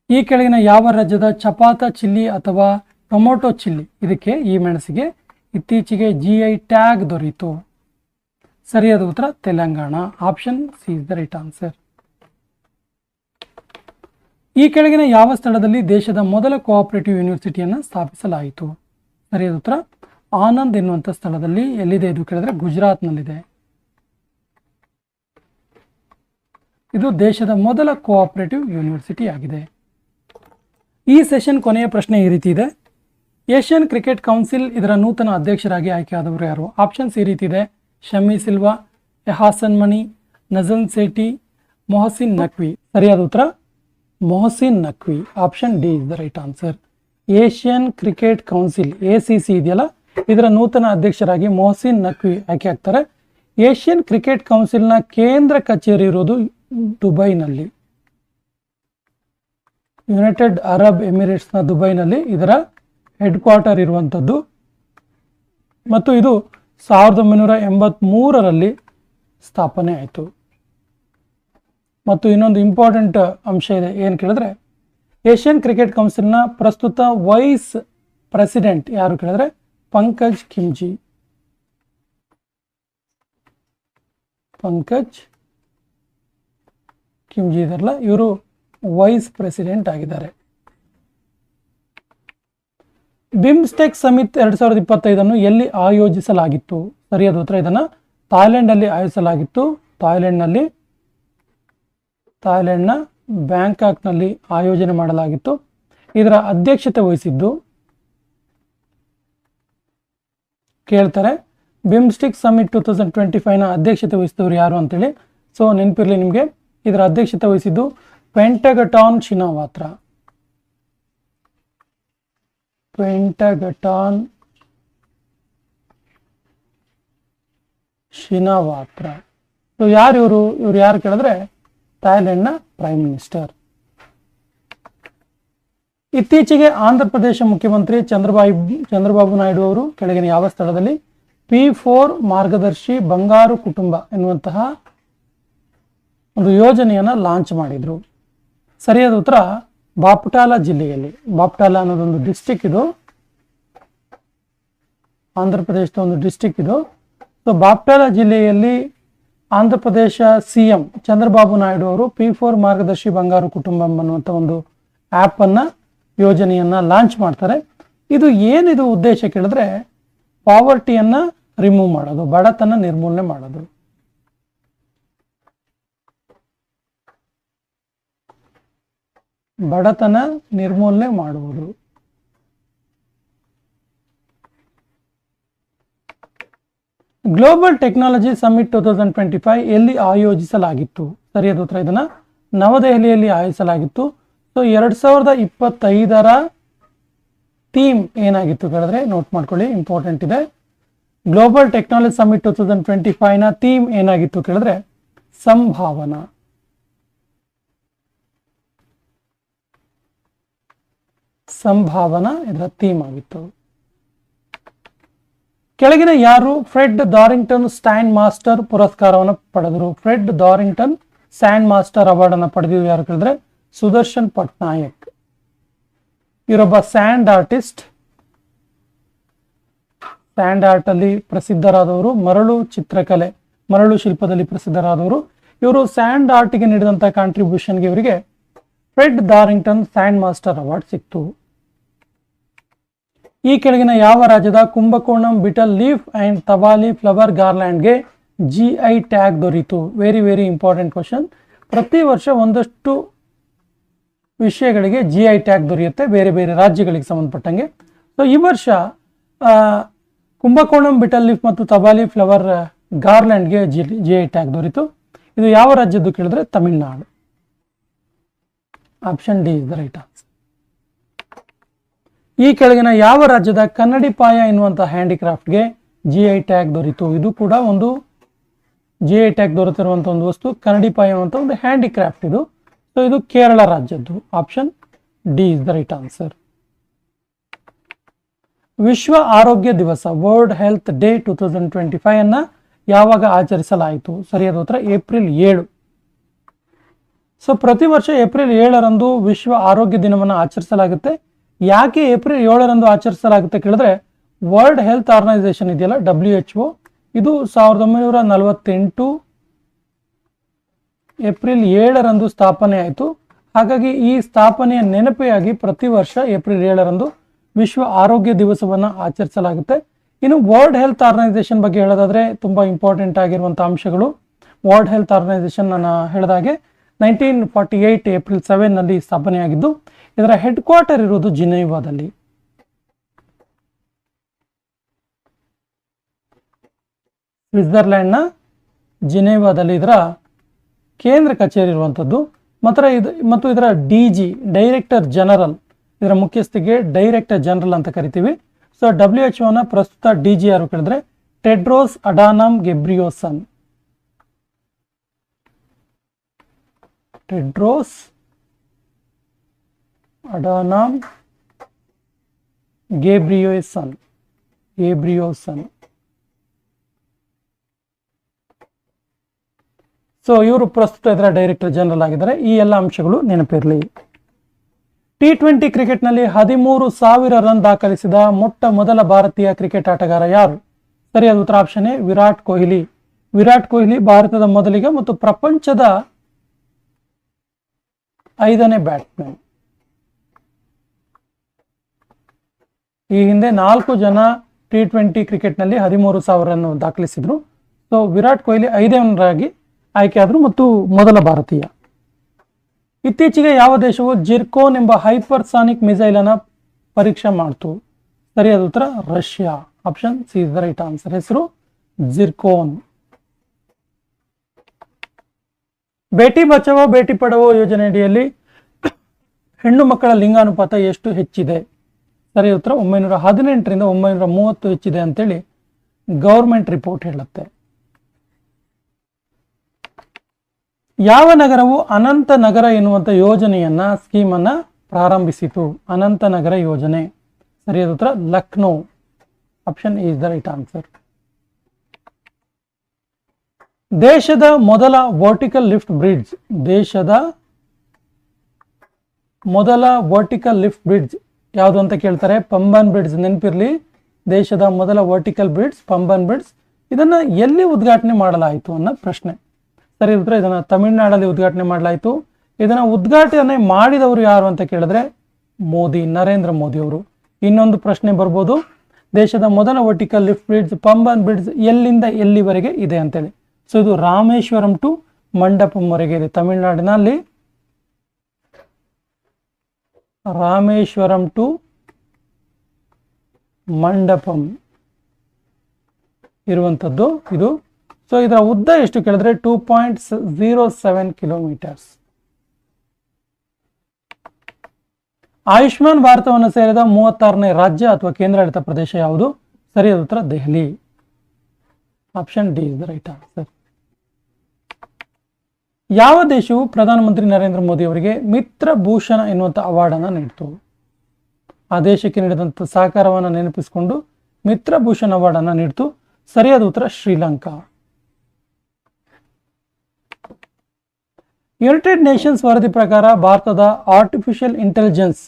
ಈ ಕೆಳಗಿನ ಯಾವ ರಾಜ್ಯದ ಚಪಾತ ಚಿಲ್ಲಿ ಅಥವಾ ಟೊಮೊಟೊ ಚಿಲ್ಲಿ ಈ ಮೆಣಸಿಗೆ ಇತ್ತೀಚೆಗೆ GI ಟ್ಯಾಗ್ ದೊರೆಯಿತು? ಸರಿಯಾದ ಉತ್ತರ Telangana. Option C is the right answer. ಈ ಕೆಳಗಿನ ಯಾವ ಸ್ಥಳದಲ್ಲಿ ದೇಶದ ಮೊದಲ ಕೋಆಪರೇಟಿವ್ ಯೂನಿವರ್ಸಿಟಿಯನ್ನು ಸ್ಥಾಪಿಸಲಾಯಿತು? ಸರಿಯಾದ ಉತ್ತರ ಆನಂದ್ ಎನ್ನುವಂಥ ಸ್ಥಳದಲ್ಲಿ. ಎಲ್ಲಿದೆ ಇದು ಕೇಳಿದ್ರೆ ಗುಜರಾತ್ನಲ್ಲಿದೆ. ಇದು ದೇಶದ ಮೊದಲ ಕೋಆಪರೇಟಿವ್ ಯೂನಿವರ್ಸಿಟಿ ಆಗಿದೆ. ಈ ಸೆಷನ್ ಕೊನೆಯ ಪ್ರಶ್ನೆ ಈ ರೀತಿ ಇದೆ. ಏಷ್ಯನ್ ಕ್ರಿಕೆಟ್ ಕೌನ್ಸಿಲ್ ಇದರ ನೂತನ ಅಧ್ಯಕ್ಷರಾಗಿ ಆಯ್ಕೆಯಾದವರು ಯಾರು? ಆಪ್ಷನ್ಸ್ ಈ ರೀತಿ ಇದೆ. ಶಮಿ ಸಿಲ್ವಾ, ಎಹಾಸನ್ ಮಣಿ, ನಜನ್ ಸೇಠಿ, ಮೊಹಸಿನ್ ನಖ್ವಿ. ಸರಿಯಾದ ಉತ್ತರ Mohsin Naqvi. Option D is the right answer. Asian cricket council ACC ಇದೆಯಲ್ಲ, ಇದರ ನೂತನ ಅಧ್ಯಕ್ಷರಾಗಿ ಮೊಹಸಿನ್ ನಖ್ವಿ ಆಯ್ಕೆ ಆಗ್ತಾರೆ. ಏಷ್ಯನ್ ಕ್ರಿಕೆಟ್ ಕೌನ್ಸಿಲ್ನ ಕೇಂದ್ರ ಕಚೇರಿ ಇರೋದು ದುಬೈನಲ್ಲಿ, ಯುನೈಟೆಡ್ ಅರಬ್ ಎಮಿರೇಟ್ಸ್ನ ದುಬೈನಲ್ಲಿ ಇದರ ಹೆಡ್ ಕ್ವಾರ್ಟರ್ ಇರುವಂಥದ್ದು. ಮತ್ತು ಇದು 1983ರಲ್ಲಿ ಸ್ಥಾಪನೆ ಆಯಿತು. ಮತ್ತು ಇನ್ನೊಂದು ಇಂಪಾರ್ಟೆಂಟ್ ಅಂಶ ಇದೆ, ಏನು ಕೇಳಿದ್ರೆ ಏಷ್ಯನ್ ಕ್ರಿಕೆಟ್ ಕೌನ್ಸಿಲ್ನ ಪ್ರಸ್ತುತ ವೈಸ್ ಪ್ರೆಸಿಡೆಂಟ್ ಯಾರು ಕೇಳಿದ್ರೆ ಪಂಕಜ್ ಕಿಮ್ಜಿ ಇದಾರಲ್ಲ, ಇವರು ವೈಸ್ ಪ್ರೆಸಿಡೆಂಟ್ ಆಗಿದ್ದಾರೆ. ಬಿಮ್ಸ್ಟೆಕ್ ಸಮಿಟ್ 2025 ಎಲ್ಲಿ ಆಯೋಜಿಸಲಾಗಿತ್ತು? ಸರಿಯಾದ ಉತ್ತರ ಇದನ್ನು ಥಾಯ್ಲೆಂಡಲ್ಲಿ ಆಯೋಜಿಸಲಾಗಿತ್ತು. ಥಾಯ್ಲೆಂಡ್ನ ಬ್ಯಾಂಕಾಕ್ನಲ್ಲಿ ಆಯೋಜನೆ ಮಾಡಲಾಗಿತ್ತು. ಇದರ ಅಧ್ಯಕ್ಷತೆ ವಹಿಸಿದ್ದು ಕೇಳ್ತಾರೆ. ಬಿಮ್ಸ್ಟೆಕ್ ಸಮಿಟ್ 2025ನ ಅಧ್ಯಕ್ಷತೆ ವಹಿಸಿದವರು ಯಾರು ಅಂತೇಳಿ. ಸೊ ನೆನಪಿರಲಿ ನಿಮಗೆ, ಇದರ ಅಧ್ಯಕ್ಷತೆ ವಹಿಸಿದ್ದು ಪೆಂಟಗಟಾನ್ ಶಿನವಾತ್ರ. ಸೊ ಇವರು ಯಾರು ಕೇಳಿದ್ರೆ ಥಾಯ್ಲೆಂಡ್ನ ಪ್ರೈಮ್ ಮಿನಿಸ್ಟರ್. ಇತ್ತೀಚೆಗೆ ಆಂಧ್ರ ಪ್ರದೇಶ ಮುಖ್ಯಮಂತ್ರಿ ಚಂದ್ರಬಾಬು ನಾಯ್ಡು ಅವರು ಕೆಳಗಿನ ಯಾವ ಸ್ಥಳದಲ್ಲಿ P4 ಮಾರ್ಗದರ್ಶಿ ಬಂಗಾರು ಕುಟುಂಬ ಎನ್ನುವಂತಹ ಒಂದು ಯೋಜನೆಯನ್ನು ಲಾಂಚ್ ಮಾಡಿದರು? ಸರಿಯಾದ ಉತ್ತರ ಬಾಪ್ಟಾಲ ಜಿಲ್ಲೆಯಲ್ಲಿ. ಬಾಪ್ಟಾಲ ಅನ್ನೋದೊಂದು ಡಿಸ್ಟಿಕ್, ಇದು ಆಂಧ್ರ ಪ್ರದೇಶದ ಒಂದು ಡಿಸ್ಟಿಕ್ ಇದು. ಸೊ ಬಾಪ್ಟಾಲ ಜಿಲ್ಲೆಯಲ್ಲಿ ಆಂಧ್ರ ಪ್ರದೇಶ CM ಚಂದ್ರಬಾಬು ನಾಯ್ಡು ಅವರು P4 ಮಾರ್ಗದರ್ಶಿ ಬಂಗಾರು ಕುಟುಂಬಂ ಅನ್ನುವಂಥ ಒಂದು ಆ್ಯಪನ್ನು ಯೋಜನೆಯನ್ನು ಲಾಂಚ್ ಮಾಡ್ತಾರೆ. ಇದು ಏನಿದು ಉದ್ದೇಶ ಕೇಳಿದ್ರೆ ಪಾವರ್ಟಿಯನ್ನು ರಿಮೂವ್ ಮಾಡೋದು, ಬಡತನ ನಿರ್ಮೂಲನೆ ಮಾಡೋದು. ಬಡತನ ನಿರ್ಮೂಲನೆ ಮಾಡುವುದು. ಗ್ಲೋಬಲ್ ಟೆಕ್ನಾಲಜಿ ಸಮಿಟ್ 2025 ಎಲ್ಲಿ ಆಯೋಜಿಸಲಾಗಿತ್ತು? ಸರಿಯಾದ ಉತ್ತರ ಇದನ್ನು ನವದೆಹಲಿಯಲ್ಲಿ ಆಯೋಜಿಸಲಾಗಿತ್ತು. ಸೊ 2025ರ ಥೀಮ್ ಏನಾಗಿತ್ತು ಕೇಳಿದ್ರೆ ನೋಟ್ ಮಾಡ್ಕೊಳ್ಳಿ, ಇಂಪಾರ್ಟೆಂಟ್ ಇದೆ. ಗ್ಲೋಬಲ್ ಟೆಕ್ನಾಲಜಿ ಸಮಿಟ್ 2025ನ ಥೀಮ್ ಏನಾಗಿತ್ತು ಕೇಳಿದ್ರೆ ಸಂಭಾವನಾ. ಸಂಭಾವನಾ ಇದರ ಥೀಮ್ ಆಗಿತ್ತು. ಕೆಳಗಿನ ಯಾರು ಫ್ರೆಡ್ ಡಾರಿಂಗ್ಟನ್ ಸ್ಟ್ಯಾಂಡ್ ಮಾಸ್ಟರ್ ಪುರಸ್ಕಾರವನ್ನು ಪಡೆದರು? Fred Darrington sand master award ಅನ್ನು ಪಡೆದಿದ್ದು ಯಾರು ಕೇಳಿದ್ರೆ ಸುದರ್ಶನ್ ಪಟ್ನಾಯಕ್. ಇವರೊಬ್ಬ ಸ್ಯಾಂಡ್ ಆರ್ಟಿಸ್ಟ್, ಸ್ಯಾಂಡ್ ಆರ್ಟ್ ಅಲ್ಲಿ ಪ್ರಸಿದ್ಧರಾದವರು, ಮರಳು ಚಿತ್ರಕಲೆ, ಮರಳು ಶಿಲ್ಪದಲ್ಲಿ ಪ್ರಸಿದ್ಧರಾದವರು ಇವರು. ಸ್ಯಾಂಡ್ ಆರ್ಟ್ಗೆ ನೀಡಿದಂಥ ಕಾಂಟ್ರಿಬ್ಯೂಷನ್ಗೆ ಇವರಿಗೆ Fred Darrington sand master award ಸಿಕ್ತು. ಈ ಕೆಳಗಿನ ಯಾವ ರಾಜ್ಯದ Kumbakonam betel leaf and Thovalai flower ಗಾರ್ಲ್ಯಾಂಡ್ಗೆ GI ಟ್ಯಾಗ್ ದೊರೀತು? Very very important question. ಪ್ರತಿ ವರ್ಷ ಒಂದಷ್ಟು ವಿಷಯಗಳಿಗೆ GI ಟ್ಯಾಗ್ ದೊರೆಯುತ್ತೆ ಬೇರೆ ಬೇರೆ ರಾಜ್ಯಗಳಿಗೆ ಸಂಬಂಧಪಟ್ಟಂಗೆ. ಸೊ ಈ ವರ್ಷ ಕುಂಭಕೋಣಂ ಬಿಟಲ್ ಲೀಫ್ ಮತ್ತು ತವಾಲಿ ಫ್ಲವರ್ ಗಾರ್ಲ್ಯಾಂಡ್ಗೆ GI ಟ್ಯಾಗ್ ದೊರೀತು. ಇದು ಯಾವ ರಾಜ್ಯದ್ದು ಕೇಳಿದ್ರೆ Tamil Nadu. Option D is the right answer. ಈ ಕೆಳಗಿನ ಯಾವ ರಾಜ್ಯದ ಕನ್ನಡಿಪಾಯ ಎನ್ನುವಂಥ ಹ್ಯಾಂಡಿಕ್ರಾಫ್ಟ್ಗೆ GI ಟ್ಯಾಗ್ ದೊರೀತು? ಇದು ಕೂಡ ಒಂದು GI ಟ್ಯಾಗ್ ದೊರೆತಿರುವಂಥ ಒಂದು ವಸ್ತು, ಕನ್ನಡಿಪಾಯ ಅನ್ನುವಂಥ ಒಂದು ಹ್ಯಾಂಡಿಕ್ರಾಫ್ಟ್ ಇದು. ಸೊ ಇದು ಕೇರಳ ರಾಜ್ಯದ್ದು. Option D is the right answer. ವಿಶ್ವ ಆರೋಗ್ಯ ದಿವಸ ವರ್ಲ್ಡ್ ಹೆಲ್ತ್ ಡೇ 2025 ಅನ್ನ ಯಾವಾಗ ಆಚರಿಸಲಾಯಿತು? ಸರಿಯಾದ ಉತ್ತರ ಏಪ್ರಿಲ್ 7. ಸೊ ಪ್ರತಿ ವರ್ಷ ಏಪ್ರಿಲ್ 7ರಂದು ವಿಶ್ವ ಆರೋಗ್ಯ ದಿನವನ್ನು ಆಚರಿಸಲಾಗುತ್ತೆ. ಯಾಕೆ ಏಪ್ರಿಲ್ 7ರಂದು ಆಚರಿಸಲಾಗುತ್ತೆ ಕೇಳಿದ್ರೆ ವರ್ಲ್ಡ್ ಹೆಲ್ತ್ ಆರ್ಗನೈಸೇಷನ್ ಇದೆಯಲ್ಲ WHO, ಇದು 1948 ಏಪ್ರಿಲ್ 7ರಂದು ಸ್ಥಾಪನೆ ಆಯಿತು. ಹಾಗಾಗಿ ಈ ಸ್ಥಾಪನೆಯ ನೆನಪಿಯಾಗಿ ಪ್ರತಿ ವರ್ಷ ಏಪ್ರಿಲ್ 7ರಂದು ವಿಶ್ವ ಆರೋಗ್ಯ ದಿವಸವನ್ನು ಆಚರಿಸಲಾಗುತ್ತೆ. ಇನ್ನು ವರ್ಲ್ಡ್ ಹೆಲ್ತ್ ಆರ್ಗನೈಸೇಷನ್ ಬಗ್ಗೆ ಹೇಳೋದಾದ್ರೆ ತುಂಬಾ ಇಂಪಾರ್ಟೆಂಟ್ ಆಗಿರುವಂಥ ಅಂಶಗಳು. ವರ್ಲ್ಡ್ ಹೆಲ್ತ್ ಆರ್ಗನೈಸೇಷನ್ ನಾನು ಹೇಳಿದಾಗೆ 1948 ಏಪ್ರಿಲ್ 7ನಲ್ಲಿ ಸ್ಥಾಪನೆಯಾಗಿದ್ದು, ಇದರ ಹೆಡ್ ಕ್ವಾರ್ಟರ್ ಇರುವುದು ಜಿನೆವಾದಲ್ಲಿ. ಸ್ವಿಟ್ಜರ್ಲ್ಯಾಂಡ್ನ ಜಿನೆವಾದಲ್ಲಿ ಇದರ ಕೇಂದ್ರ ಕಚೇರಿ ಇರುವಂಥದ್ದು. ಮತ್ತು ಇದರ DG ಡೈರೆಕ್ಟರ್ ಜನರಲ್, ಇದರ ಮುಖ್ಯಸ್ಥಿಗೆ ಡೈರೆಕ್ಟರ್ ಜನರಲ್ ಅಂತ ಕರಿತೀವಿ. ಸೊ WHO ಪ್ರಸ್ತುತ DG ಯಾರು ಕೇಳಿದ್ರೆ ಟೆಡ್ರೋಸ್ ಅಡಾನಮ್ ಗೆಬ್ರಿಯೋಸನ್. ಟೆಡ್ರೋಸ್ ಅಡಾನಮ್ ಗೇಬ್ರಿಯೋಸನ್. ಸೊ ಇವರು ಪ್ರಸ್ತುತ ಇದರ ಡೈರೆಕ್ಟರ್ ಜನರಲ್ ಆಗಿದ್ದಾರೆ. ಈ ಎಲ್ಲ ಅಂಶಗಳು ನೆನಪಿರಲಿ. T20 ಕ್ರಿಕೆಟ್ನಲ್ಲಿ 13,000 ರನ್ ದಾಖಲಿಸಿದ ಮೊಟ್ಟ ಮೊದಲ ಭಾರತೀಯ ಕ್ರಿಕೆಟ್ ಆಟಗಾರ ಯಾರು? ಸರಿಯಾದ ಉತ್ತರ ಆಪ್ಷನ್ ಎ ವಿರಾಟ್ ಕೊಹ್ಲಿ. ವಿರಾಟ್ ಕೊಹ್ಲಿ ಭಾರತದ ಮೊದಲಿಗ ಮತ್ತು ಪ್ರಪಂಚದ 5ನೇ ಬ್ಯಾಟ್ಸ್ಮನ್. ಈ ಹಿಂದೆ 4 ಜನ T20 ಕ್ರಿಕೆಟ್ನಲ್ಲಿ 13,000 ರನ್ ದಾಖಲಿಸಿದ್ರು. ಸೊ ವಿರಾಟ್ ಕೊಹ್ಲಿ 5ನೇವರಾಗಿ ಆಯ್ಕೆಯಾದರು ಮತ್ತು ಮೊದಲ ಭಾರತೀಯ. ಇತ್ತೀಚೆಗೆ ಯಾವ ದೇಶವು ಜಿರ್ಕೋನ್ ಎಂಬ ಹೈಪರ್ಸಾನಿಕ್ ಮಿಸೈಲ್ ಅನ್ನು ಪರೀಕ್ಷೆ ಮಾಡಿತು? ಸರಿಯಾದ ಉತ್ತರ Russia. Option C is the right answer. ಹೆಸರು ಜಿರ್ಕೋನ್. ಬೇಟಿ ಬಚಾವೋ ಬೇಟಿ ಪಡಾವೋ ಯೋಜನೆಯಡಿಯಲ್ಲಿ ಹೆಣ್ಣು ಮಕ್ಕಳ ಲಿಂಗಾನುಪಾತ ಎಷ್ಟು ಹೆಚ್ಚಿದೆ? ಸರಿಯಾದ ಉತ್ತರ 918ರಿಂದ 930 ಹೆಚ್ಚಿದೆ ಅಂತೇಳಿ ಗೌರ್ಮೆಂಟ್ ರಿಪೋರ್ಟ್ ಹೇಳುತ್ತೆ. ಯಾವ ನಗರವು ಅನಂತ ನಗರ ಎನ್ನುವಂಥ ಸ್ಕೀಮನ್ನು ಪ್ರಾರಂಭಿಸಿತು? ಅನಂತನಗರ ಯೋಜನೆ. ಸರಿಯಾದ ಉತ್ತರ Lucknow. Option is the right answer. ದೇಶದ ಮೊದಲ ವರ್ಟಿಕಲ್ ಲಿಫ್ಟ್ ಬ್ರಿಡ್ಜ್. ದೇಶದ ಮೊದಲ ವರ್ಟಿಕಲ್ ಲಿಫ್ಟ್ ಬ್ರಿಡ್ಜ್ ಯಾವುದು ಅಂತ ಕೇಳ್ತಾರೆ. ಪಂಬನ್ ಬ್ರಿಡ್ಜ್. ನೆನಪಿರ್ಲಿ, ದೇಶದ ಮೊದಲ ವರ್ಟಿಕಲ್ ಬ್ರಿಡ್ಜ್ ಪಂಬನ್ ಬ್ರಿಡ್ಜ್. ಇದನ್ನ ಎಲ್ಲಿ ಉದ್ಘಾಟನೆ ಮಾಡಲಾಯಿತು ಅನ್ನೋ ಪ್ರಶ್ನೆ. ಸರಿ ಉತ್ತರ ಇದನ್ನ ತಮಿಳುನಾಡಲ್ಲಿ ಉದ್ಘಾಟನೆ ಮಾಡಲಾಯಿತು. ಇದನ್ನ ಉದ್ಘಾಟನೆ ಮಾಡಿದವರು ಯಾರು ಅಂತ ಕೇಳಿದ್ರೆ ಮೋದಿ, ನರೇಂದ್ರ ಮೋದಿ ಅವರು. ಇನ್ನೊಂದು ಪ್ರಶ್ನೆ ಬರ್ಬೋದು, ದೇಶದ ಮೊದಲ vertical lift bridge Pamban bridge ಎಲ್ಲಿಂದ ಎಲ್ಲಿವರೆಗೆ ಇದೆ ಅಂತೇಳಿ. ಸೊ ಇದು ರಾಮೇಶ್ವರಂ ಟು ಮಂಡಪಂವರೆಗೆ ಇದೆ ತಮಿಳುನಾಡಿನಲ್ಲಿ. ರಾಮೇಶ್ವರಂ ಟು ಮಂಡಪಂ ಇರುವಂಥದ್ದು ಇದು. ಸೊ ಇದರ ಉದ್ದ ಎಷ್ಟು ಕೇಳಿದ್ರೆ 2.07 ಕಿಲೋಮೀಟರ್ಸ್. ಆಯುಷ್ಮಾನ್ ಭಾರತವನ್ನು ಸೇರಿದ 36ನೇ ರಾಜ್ಯ ಅಥವಾ ಕೇಂದ್ರಾಡಳಿತ ಪ್ರದೇಶ ಯಾವುದು? ಸರಿಯಾದ ಉತ್ತರ Delhi. Option D is the right answer. ಯಾವ ದೇಶವು ಪ್ರಧಾನಮಂತ್ರಿ ನರೇಂದ್ರ ಮೋದಿ ಅವರಿಗೆ ಮಿತ್ರ ಭೂಷಣ ಎನ್ನುವಂಥ ಅವಾರ್ಡ್ ಅನ್ನು ನೀಡಿತು? ಆ ದೇಶಕ್ಕೆ ನೀಡಿದಂಥ ಸಹಕಾರವನ್ನು ನೆನಪಿಸಿಕೊಂಡು ಮಿತ್ರ ಭೂಷಣ್ ಅವಾರ್ಡ್ ಅನ್ನು ನೀಡಿತು. ಸರಿಯಾದ ಉತ್ತರ ಶ್ರೀಲಂಕಾ. ಯುನೈಟೆಡ್ ನೇಷನ್ಸ್ ವರದಿ ಪ್ರಕಾರ ಭಾರತದ ಆರ್ಟಿಫಿಷಿಯಲ್ ಇಂಟೆಲಿಜೆನ್ಸ್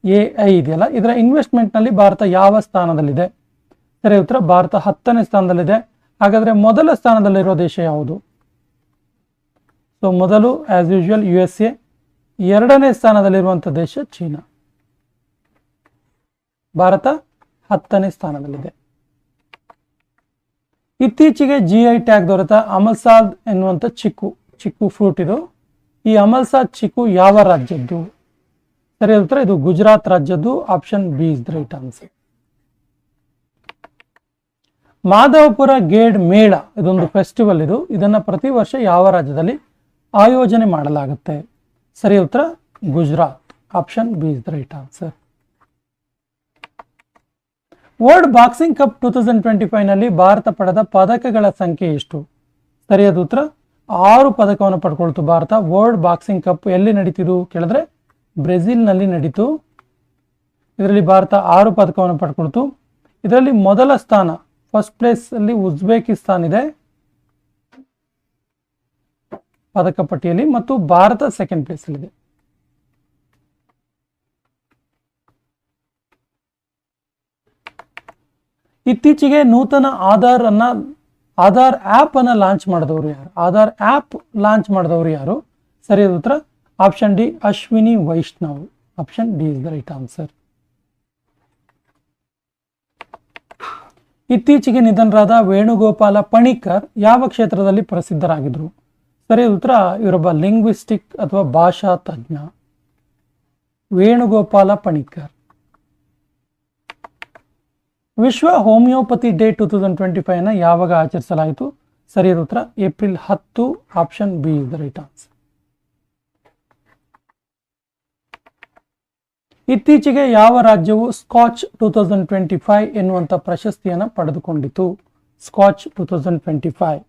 AI ಇದೆಯಲ್ಲ, ಇದರ ಇನ್ವೆಸ್ಟ್ಮೆಂಟ್ನಲ್ಲಿ ಭಾರತ ಯಾವ ಸ್ಥಾನದಲ್ಲಿದೆ? ಸರಿ ಉತ್ತರ ಭಾರತ 10ನೇ ಸ್ಥಾನದಲ್ಲಿದೆ. ಹಾಗಾದರೆ ಮೊದಲ ಸ್ಥಾನದಲ್ಲಿರುವ ದೇಶ ಯಾವುದು? ಸೊ ಮೊದಲು ಆಸ್ ಯೂಶುವಲ್ USA, 2ನೇ ಸ್ಥಾನದಲ್ಲಿರುವಂಥ ದೇಶ ಚೀನಾ. ಭಾರತ 10ನೇ ಸ್ಥಾನದಲ್ಲಿದೆ. ಇತ್ತೀಚೆಗೆ GI ಟ್ಯಾಗ್ ದೊರೆತ ಅಮಲ್ಸಾದ್ ಎನ್ನುವಂಥ ಚಿಕ್ಕು ಫ್ರೂಟ್ ಇದು. ಈ ಅಮಲ್ಸಾದ್ ಚಿಕ್ಕು ಯಾವ ರಾಜ್ಯದ್ದು? ಸರಿಯಾದ ಉತ್ತರ ಇದು ಗುಜರಾತ್ ರಾಜ್ಯದ್ದು. Option B is the right answer. Madhavpur Ghed Mela ಇದೊಂದು ಫೆಸ್ಟಿವಲ್ ಇದು. ಇದನ್ನ ಪ್ರತಿ ವರ್ಷ ಯಾವ ರಾಜ್ಯದಲ್ಲಿ ಆಯೋಜನೆ ಮಾಡಲಾಗುತ್ತೆ? ಸರಿಯಾದ ಉತ್ತರ Gujarat. Option B is the right answer. World boxing cup 2025 ನಲ್ಲಿ ಭಾರತ ಪಡೆದ ಪದಕಗಳ ಸಂಖ್ಯೆ ಎಷ್ಟು? ಸರಿಯಾದ ಉತ್ತರ 6 ಪದಕವನ್ನು ಪಡ್ಕೊಳ್ತು ಭಾರತ. ವರ್ಲ್ಡ್ ಬಾಕ್ಸಿಂಗ್ ಕಪ್ ಎಲ್ಲಿ ನಡೀತಿದ್ದು ಕೇಳಿದ್ರೆ ಬ್ರೆಜಿಲ್ನಲ್ಲಿ ನಡೀತು. ಇದರಲ್ಲಿ ಭಾರತ 6 ಪದಕವನ್ನು ಪಡ್ಕೊಳ್ತು. ಇದರಲ್ಲಿ ಮೊದಲ ಸ್ಥಾನ ಫಸ್ಟ್ ಪ್ಲೇಸ್ ಅಲ್ಲಿ ಉಜ್ಬೇಕಿಸ್ತಾನ್ ಇದೆ ಪದಕ ಪಟ್ಟಿಯಲ್ಲಿ, ಮತ್ತು ಭಾರತ ಸೆಕೆಂಡ್ ಪ್ಲೇಸ್ ಅಲ್ಲಿದೆ. ಇತ್ತೀಚೆಗೆ ನೂತನ ಆಧಾರ್ ಆಪ್ ಅನ್ನ ಲಾಂಚ್ ಮಾಡಿದವರು ಯಾರು? ಆಧಾರ್ ಆಪ್ ಲಾಂಚ್ ಮಾಡಿದವರು ಯಾರು? ಸರಿಯಾದ ಉತ್ತರ option D Ashwini Vaishnaw. Option D is the right answer. ಇತ್ತೀಚೆಗೆ ನಿಧನರಾದ ವೇಣುಗೋಪಾಲ ಪಣಿಕ್ಕರ್ ಯಾವ ಕ್ಷೇತ್ರದಲ್ಲಿ ಪ್ರಸಿದ್ಧರಾಗಿದ್ರು? ಸರಿಯಾದ ಉತ್ತರ ಇವರೊಬ್ಬ ಲಿಂಗ್ವಿಸ್ಟಿಕ್ ಅಥವಾ ಭಾಷಾ ತಜ್ಞ. ವೇಣುಗೋಪಾಲ ಪಣಿಕ್ಕರ್. ವಿಶ್ವ ಹೋಮಿಯೋಪತಿ ಡೇ 2025 ಯಾವಾಗ ಆಚರಿಸಲಾಯಿತು? ಸರಿಯಾದ ಉತ್ತರ April 10. Option B is the right answer. ಇತ್ತೀಚೆಗೆ ಯಾವ ರಾಜ್ಯವು ಸ್ಕಾಚ್ 2025 ಎನ್ನುವಂಥ ಪ್ರಶಸ್ತಿಯನ್ನು ಪಡೆದುಕೊಂಡಿತು? ಸ್ಕಾಚ್ 2025.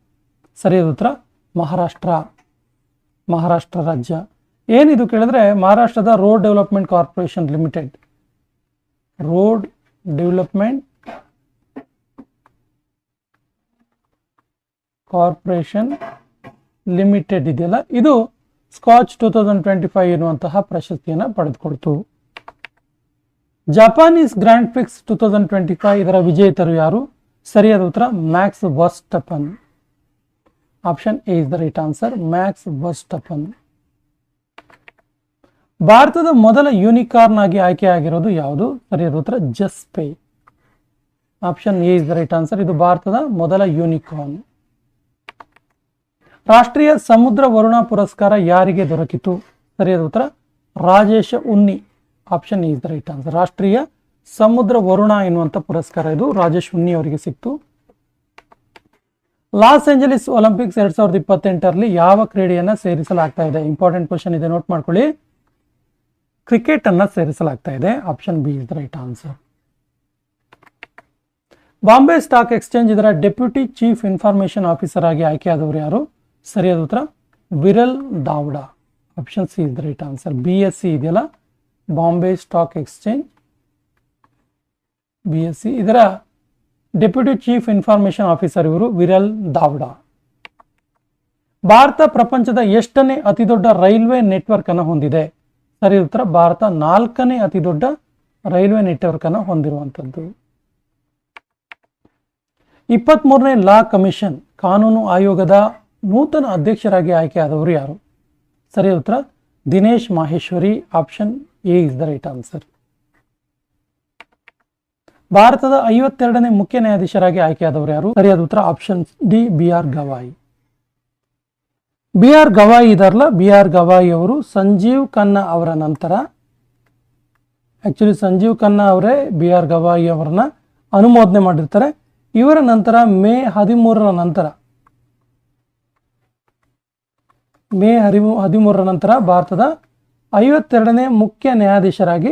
ಸರಿಯಾದ ಉತ್ತರ ಮಹಾರಾಷ್ಟ್ರ ರಾಜ್ಯ. ಏನಿದು ಕೇಳಿದ್ರೆ ಮಹಾರಾಷ್ಟ್ರದ road development corporation limited. Road development corporation limited ಇದೆಯಲ್ಲ, ಇದು ಸ್ಕಾಚ್ 2025 ಎನ್ನುವಂತಹ ಪ್ರಶಸ್ತಿಯನ್ನು ಪಡೆದುಕೊಳ್ತು. ಜಪಾನೀಸ್ ಗ್ರ್ಯಾಂಡ್ ಪ್ರಿಕ್ಸ್ 2025 ಇದರ ವಿಜೇತರು ಯಾರು? ಸರಿಯಾದ ಉತ್ತರ Max Verstappen. Option A is the right answer. Max Verstappen. ಭಾರತದ ಮೊದಲ ಯೂನಿಕಾರ್ನ್ ಆಗಿ ಆಯ್ಕೆಯಾಗಿರೋದು ಯಾವುದು? ಸರಿಯಾದ ಉತ್ತರ Juspay. Option A is the right answer. ಇದು ಭಾರತದ ಮೊದಲ ಯೂನಿಕಾರ್ನ್. ರಾಷ್ಟ್ರೀಯ ಸಮುದ್ರ ವರುಣ ಪುರಸ್ಕಾರ ಯಾರಿಗೆ ದೊರಕಿತು? ಸರಿಯಾದ ಉತ್ತರ Rajesh Unni. Option A is the right answer. ರಾಷ್ಟ್ರೀಯ ಸಮುದ್ರ ವರುಣ ಎನ್ನುವಂಥ ಪುರಸ್ಕಾರ ಇದು ರಾಜೇಶ್ ಉನ್ನಿ ಅವರಿಗೆ ಸಿಕ್ತು. ಲಾಸ್ ಏಂಜಲೀಸ್ ಒಲಿಂಪಿಕ್ಸ್ 2028ರಲ್ಲಿ ಯಾವ ಕ್ರೀಡೆಯನ್ನ ಸೇರಿಸಲಾಗ್ತಾ ಇದೆ? ಇಂಪಾರ್ಟೆಂಟ್ ಕ್ವಶನ್ ಇದೆ, ನೋಟ್ ಮಾಡ್ಕೊಳ್ಳಿ. ಕ್ರಿಕೆಟ್ ಅನ್ನ ಸೇರಿಸಲಾಗ್ತಾ ಇದೆ. Option B is the right answer. Bombay stock exchange ಇದರ ಡೆಪ್ಯೂಟಿ ಚೀಫ್ ಇನ್ಫಾರ್ಮೇಶನ್ ಆಫೀಸರ್ ಆಗಿ ಆಯ್ಕೆಯಾದವರು ಯಾರು? ಸರಿಯಾದ ಉತ್ತರ Viral Dawda. Option C is the right answer. BSc ಇದೆಯಲ್ಲ, ಬಾಂಬೆ ಸ್ಟಾಕ್ ಎಕ್ಸ್ಚೇಂಜ್, BSE. ಇದರ ಡೆಪ್ಯೂಟಿ ಚೀಫ್ ಇನ್ಫಾರ್ಮೇಷನ್ ಆಫೀಸರ್ ಇವರು ವಿರಲ್ ದಾವ್ಡಾ. ಭಾರತ ಪ್ರಪಂಚದ ಎಷ್ಟನೇ ಅತಿ ದೊಡ್ಡ ರೈಲ್ವೆ ನೆಟ್ವರ್ಕ್ ಅನ್ನು ಹೊಂದಿದೆ? ಸರಿ ಉತ್ತರ ಭಾರತ 4ನೇ ಅತಿ ದೊಡ್ಡ ರೈಲ್ವೆ ನೆಟ್ವರ್ಕ್ ಅನ್ನು ಹೊಂದಿರುವಂಥದ್ದು. 23ನೇ ಲಾ ಕಮಿಷನ್ ಕಾನೂನು ಆಯೋಗದ ನೂತನ ಅಧ್ಯಕ್ಷರಾಗಿ ಆಯ್ಕೆಯಾದವರು ಯಾರು? ಸರಿ ಉತ್ತರ Dinesh Maheshwari. Option A is the right answer. ಭಾರತದ 52ನೇ ಮುಖ್ಯ ನ್ಯಾಯಾಧೀಶರಾಗಿ ಆಯ್ಕೆಯಾದವರು ಯಾರು? ಸರಿಯಾದ ಉತ್ತರ option D BR Gavai. BR Gavai ಇದಾರಲ್ಲ, BR ಗವಾಯಿ ಅವರು ಸಂಜೀವ್ ಖನ್ನಾ ಅವರ ನಂತರ, ಆಕ್ಚುಲಿ ಸಂಜೀವ್ ಖನ್ನಾ ಅವರೇ BR ಗವಾಯಿ ಅವರನ್ನ ಅನುಮೋದನೆ ಮಾಡಿರ್ತಾರೆ. ಇವರ ನಂತರ ಮೇ 13ರ ನಂತರ ಭಾರತದ 52ನೇ ಮುಖ್ಯ ನ್ಯಾಯಾಧೀಶರಾಗಿ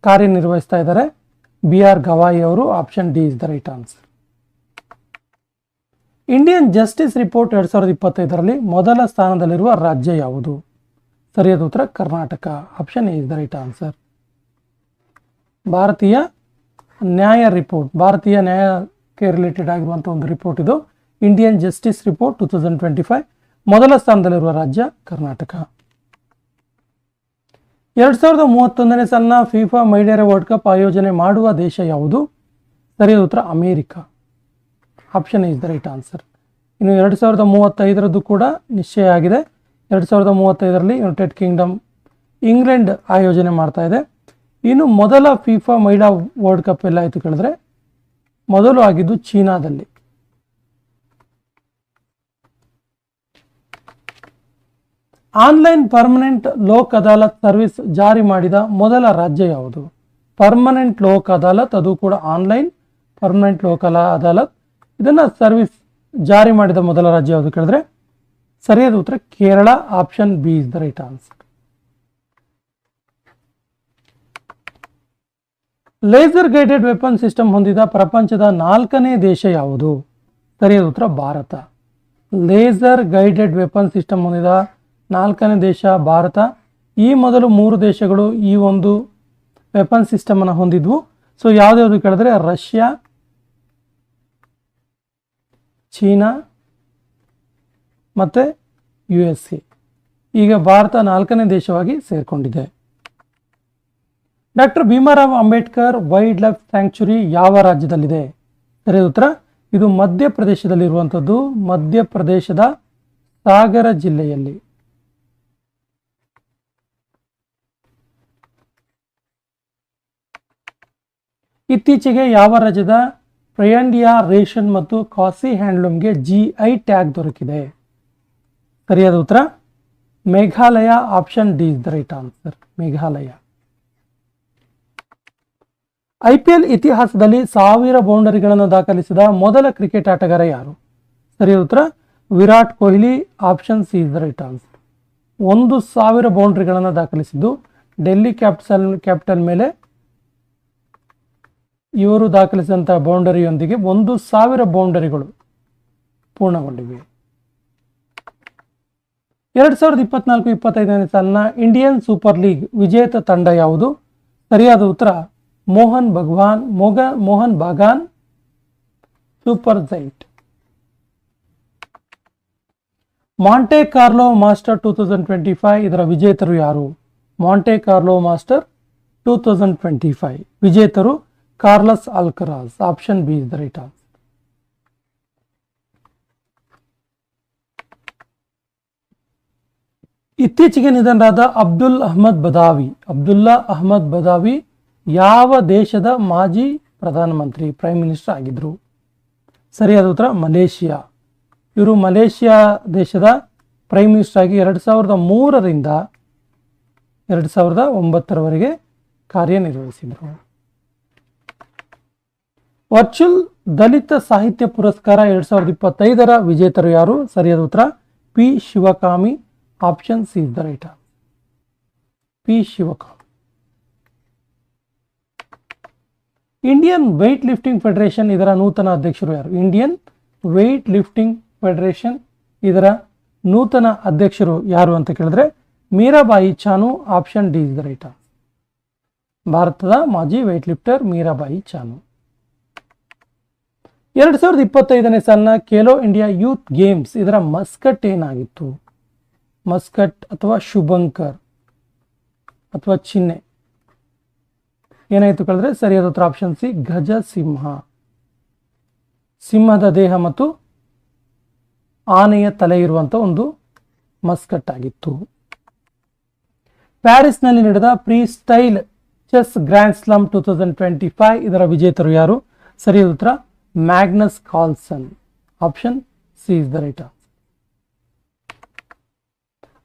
ಕಾರ್ಯನಿರ್ವಹಿಸ್ತಾ ಇದ್ದಾರೆ BR ಗವಾಯಿ ಅವರು. Option D is the right answer. Indian justice report 2025ರಲ್ಲಿ ಮೊದಲ ಸ್ಥಾನದಲ್ಲಿರುವ ರಾಜ್ಯ ಯಾವುದು? ಸರಿಯಾದ ಉತ್ತರ Karnataka. Option A is the right answer. ಭಾರತೀಯ ನ್ಯಾಯ ರಿಪೋರ್ಟ್, ಭಾರತೀಯ ನ್ಯಾಯಕ್ಕೆ ರಿಲೇಟೆಡ್ ಆಗಿರುವಂಥ ಒಂದು ರಿಪೋರ್ಟ್ ಇದು. Indian justice report 2025. ಮೊದಲ ಸ್ಥಾನದಲ್ಲಿರುವ ರಾಜ್ಯ ಕರ್ನಾಟಕ. 2031ನೇ ಸಾಲಿನ ಫಿಫಾ ಮಹಿಳೆಯರ ವರ್ಲ್ಡ್ ಕಪ್ ಆಯೋಜನೆ ಮಾಡುವ ದೇಶ ಯಾವುದು? ಸರಿಯಾದ ಉತ್ತರ America. Option is the right answer. ಇನ್ನು 2035ರದ್ದು ಕೂಡ ನಿಶ್ಚಯ ಆಗಿದೆ. 2035ರಲ್ಲಿ ಯುನೈಟೆಡ್ ಕಿಂಗ್ಡಮ್ ಇಂಗ್ಲೆಂಡ್ ಆಯೋಜನೆ ಮಾಡ್ತಾ ಇದೆ. ಇನ್ನು ಮೊದಲ ಫಿಫಾ ಮಹಿಳಾ ವರ್ಲ್ಡ್ ಕಪ್ ಎಲ್ಲ ಆಯಿತು ಕೇಳಿದ್ರೆ ಮೊದಲು ಆಗಿದ್ದು ಚೀನಾದಲ್ಲಿ. Online permanent Lok Adalat service ಜಾರಿ ಮಾಡಿದ ಮೊದಲ ರಾಜ್ಯ ಯಾವುದು? ಪರ್ಮನೆಂಟ್ ಲೋಕ್ ಅದಾಲತ್, ಅದು ಕೂಡ ಆನ್ಲೈನ್ ಪರ್ಮನೆಂಟ್ ಲೋಕ್ ಅದಾಲತ್, ಇದನ್ನ ಸರ್ವಿಸ್ ಜಾರಿ ಮಾಡಿದ ಮೊದಲ ರಾಜ್ಯ ಯಾವುದು ಕೇಳಿದ್ರೆ ಸರಿಯಾದ ಉತ್ತರ Kerala. Option B is the right answer. Laser guided weapon system ಹೊಂದಿದ ಪ್ರಪಂಚದ 4ನೇ ದೇಶ ಯಾವುದು? ಸರಿಯಾದ ಉತ್ತರ Bharat. Laser guided weapon system ಹೊಂದಿದ 4ನೇ ದೇಶ ಭಾರತ. ಈ ಮೊದಲು 3 ದೇಶಗಳು ಈ ಒಂದು ವೆಪನ್ ಸಿಸ್ಟಮ್ ಅನ್ನು ಹೊಂದಿದ್ವು. ಸೊ ಯಾವ್ದು ಕೇಳಿದ್ರೆ ರಷ್ಯಾ, ಚೀನಾ ಮತ್ತು USA. ಈಗ ಭಾರತ 4ನೇ ದೇಶವಾಗಿ ಸೇರ್ಕೊಂಡಿದೆ. Doctor Bhimrao Ambedkar wildlife sanctuary ಯಾವ ರಾಜ್ಯದಲ್ಲಿದೆ? ಸರಿಯಾದ ಉತ್ತರ ಇದು ಮಧ್ಯಪ್ರದೇಶದಲ್ಲಿರುವಂಥದ್ದು. ಮಧ್ಯಪ್ರದೇಶದ ಸಾಗರ ಜಿಲ್ಲೆಯಲ್ಲಿ. ಇತ್ತೀಚೆಗೆ ಯಾವ ರಾಜ್ಯದ ಪ್ರಯಾಂಡಿಯಾ ರೇಷನ್ ಮತ್ತು ಕಾಸಿ ಹ್ಯಾಂಡ್ಲೂಮ್ಗೆ GI ಟ್ಯಾಗ್ ದೊರಕಿದೆ? ಸರಿಯಾದ ಉತ್ತರ Meghalaya. Option D is the right answer. Meghalaya. IPL ಇತಿಹಾಸದಲ್ಲಿ 1000 ಬೌಂಡರಿಗಳನ್ನು ದಾಖಲಿಸಿದ ಮೊದಲ ಕ್ರಿಕೆಟ್ ಆಟಗಾರ ಯಾರು? ಸರಿಯಾದ ಉತ್ತರ Virat Kohli. Option C is the right answer. 1000 ಬೌಂಡರಿಗಳನ್ನು ದಾಖಲಿಸಿದ್ದು ಡೆಲ್ಲಿ ಕ್ಯಾಪಿಟಲ್ ಮೇಲೆ ಇವರು ದಾಖಲಿಸಿದಂಥ ಬೌಂಡರಿಯೊಂದಿಗೆ 1000 ಬೌಂಡರಿಗಳು ಪೂರ್ಣಗೊಂಡಿವೆ. 2024-25ನೇ ಸಾಲಿನ ಇಂಡಿಯನ್ ಸೂಪರ್ ಲೀಗ್ ವಿಜೇತ ತಂಡ ಯಾವುದು? ಸರಿಯಾದ ಉತ್ತರ Mohun Bagan super giant. Monte Carlo master 2025 ಇದರ ವಿಜೇತರು ಯಾರು? ಮಾಂಟೆ ಕಾರ್ಲೋ ಮಾಸ್ಟರ್ 2025 ವಿಜೇತರು Carlos Alcaraz. Option B is the right answer. ಇತ್ತೀಚೆಗೆ ನಿಧನರಾದ ಅಬ್ದುಲ್ಲಾ ಅಹಮದ್ ಬದಾವಿ ಯಾವ ದೇಶದ ಮಾಜಿ ಪ್ರಧಾನಮಂತ್ರಿ ಪ್ರೈಮ್ ಮಿನಿಸ್ಟರ್ ಆಗಿದ್ರು? ಸರಿಯಾದ ಉತ್ತರ ಮಲೇಷಿಯಾ. ಇವರು ಮಲೇಷಿಯಾ ದೇಶದ ಪ್ರೈಮ್ ಮಿನಿಸ್ಟರ್ ಆಗಿ 2003ರಿಂದ 2009ರವರೆಗೆ ಕಾರ್ಯನಿರ್ವಹಿಸಿದರು. ವರ್ಚುವಲ್ ದಲಿತ ಸಾಹಿತ್ಯ ಪುರಸ್ಕಾರ 2025ರ ವಿಜೇತರು ಯಾರು? ಸರಿಯಾದ ಉತ್ತರ P Sivakami. Option C is the right answer. P Sivakami. Indian weightlifting federation ಇದರ ನೂತನ ಅಧ್ಯಕ್ಷರು ಯಾರು? ಇಂಡಿಯನ್ ವೆಯ್ಟ್ ಲಿಫ್ಟಿಂಗ್ ಫೆಡರೇಷನ್ ಇದರ ನೂತನ ಅಧ್ಯಕ್ಷರು ಯಾರು ಅಂತ ಕೇಳಿದ್ರೆ Mirabai Chanu. Option D is the right answer. ಭಾರತದ ಮಾಜಿ weight ಲಿಫ್ಟರ್ ಮೀರಾಬಾಯಿ ಚಾನು. 2025ನೇ ಸಾಲಿನ ಖೇಲೋ ಇಂಡಿಯಾ ಯೂತ್ ಗೇಮ್ಸ್ ಇದರ ಮಸ್ಕಟ್ ಏನಾಗಿತ್ತು? ಮಸ್ಕಟ್ ಅಥವಾ ಶುಭಂಕರ್ ಅಥವಾ ಚಿಹ್ನೆ ಏನಾಯಿತು ಕೇಳಿದ್ರೆ ಸರಿಯಾದ ಉತ್ತರ ಆಪ್ಷನ್ ಸಿ ಗಜ ಸಿಂಹ. ಸಿಂಹದ ದೇಹ ಮತ್ತು ಆನೆಯ ತಲೆ ಇರುವಂಥ ಒಂದು ಮಸ್ಕಟ್ ಆಗಿತ್ತು. ಪ್ಯಾರಿಸ್ನಲ್ಲಿ ನಡೆದ freestyle chess grand slam 2025 ಇದರ ವಿಜೇತರು ಯಾರು? ಸರಿಯಾದ ಉತ್ತರ Magnus Carlsen. Option C is the right.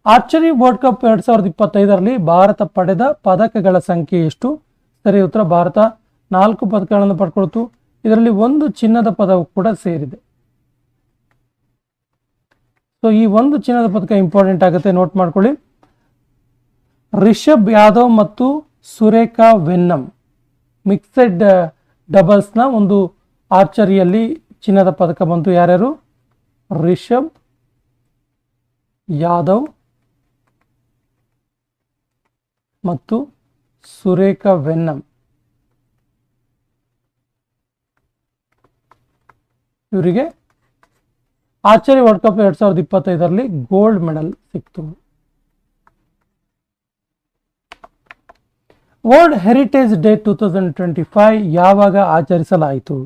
Archery world cup 2025ರಲ್ಲಿ ಭಾರತ ಪಡೆದ ಪದಕಗಳ ಸಂಖ್ಯೆ ಎಷ್ಟು? ಸರಿಯಾದ ಉತ್ತರ ಭಾರತ 4 ಪದಕಗಳನ್ನು ಪಡ್ಕೊಳ್ತು. ಇದರಲ್ಲಿ 1 ಚಿನ್ನದ ಪದಕ ಕೂಡ ಸೇರಿದೆ. ಸೊ ಈ 1 ಚಿನ್ನದ ಪದಕ ಇಂಪಾರ್ಟೆಂಟ್ ಆಗುತ್ತೆ, ನೋಟ್ ಮಾಡ್ಕೊಳ್ಳಿ. ರಿಷಬ್ ಯಾದವ್ ಮತ್ತು ಸುರೇಖಾ ವೆನ್ನಮ್ ಮಿಕ್ಸೆಡ್ ಡಬಲ್ಸ್ನ ಒಂದು ಆರ್ಚರಿಯಲ್ಲಿ ಚಿನ್ನದ ಪದಕ ಬಂತು. ಯಾರ್ಯಾರು? ರಿಷಬ್ ಯಾದವ್ ಮತ್ತು ಸುರೇಖಾ ವೆನ್ನಮ್. ಇವರಿಗೆ ಆರ್ಚರಿ ವರ್ಲ್ಡ್ ಕಪ್ 2025ರಲ್ಲಿ ಗೋಲ್ಡ್ ಮೆಡಲ್ ಸಿಕ್ತು. ವರ್ಲ್ಡ್ ಹೆರಿಟೇಜ್ ಡೇ 2025 ಯಾವಾಗ ಆಚರಿಸಲಾಯಿತು?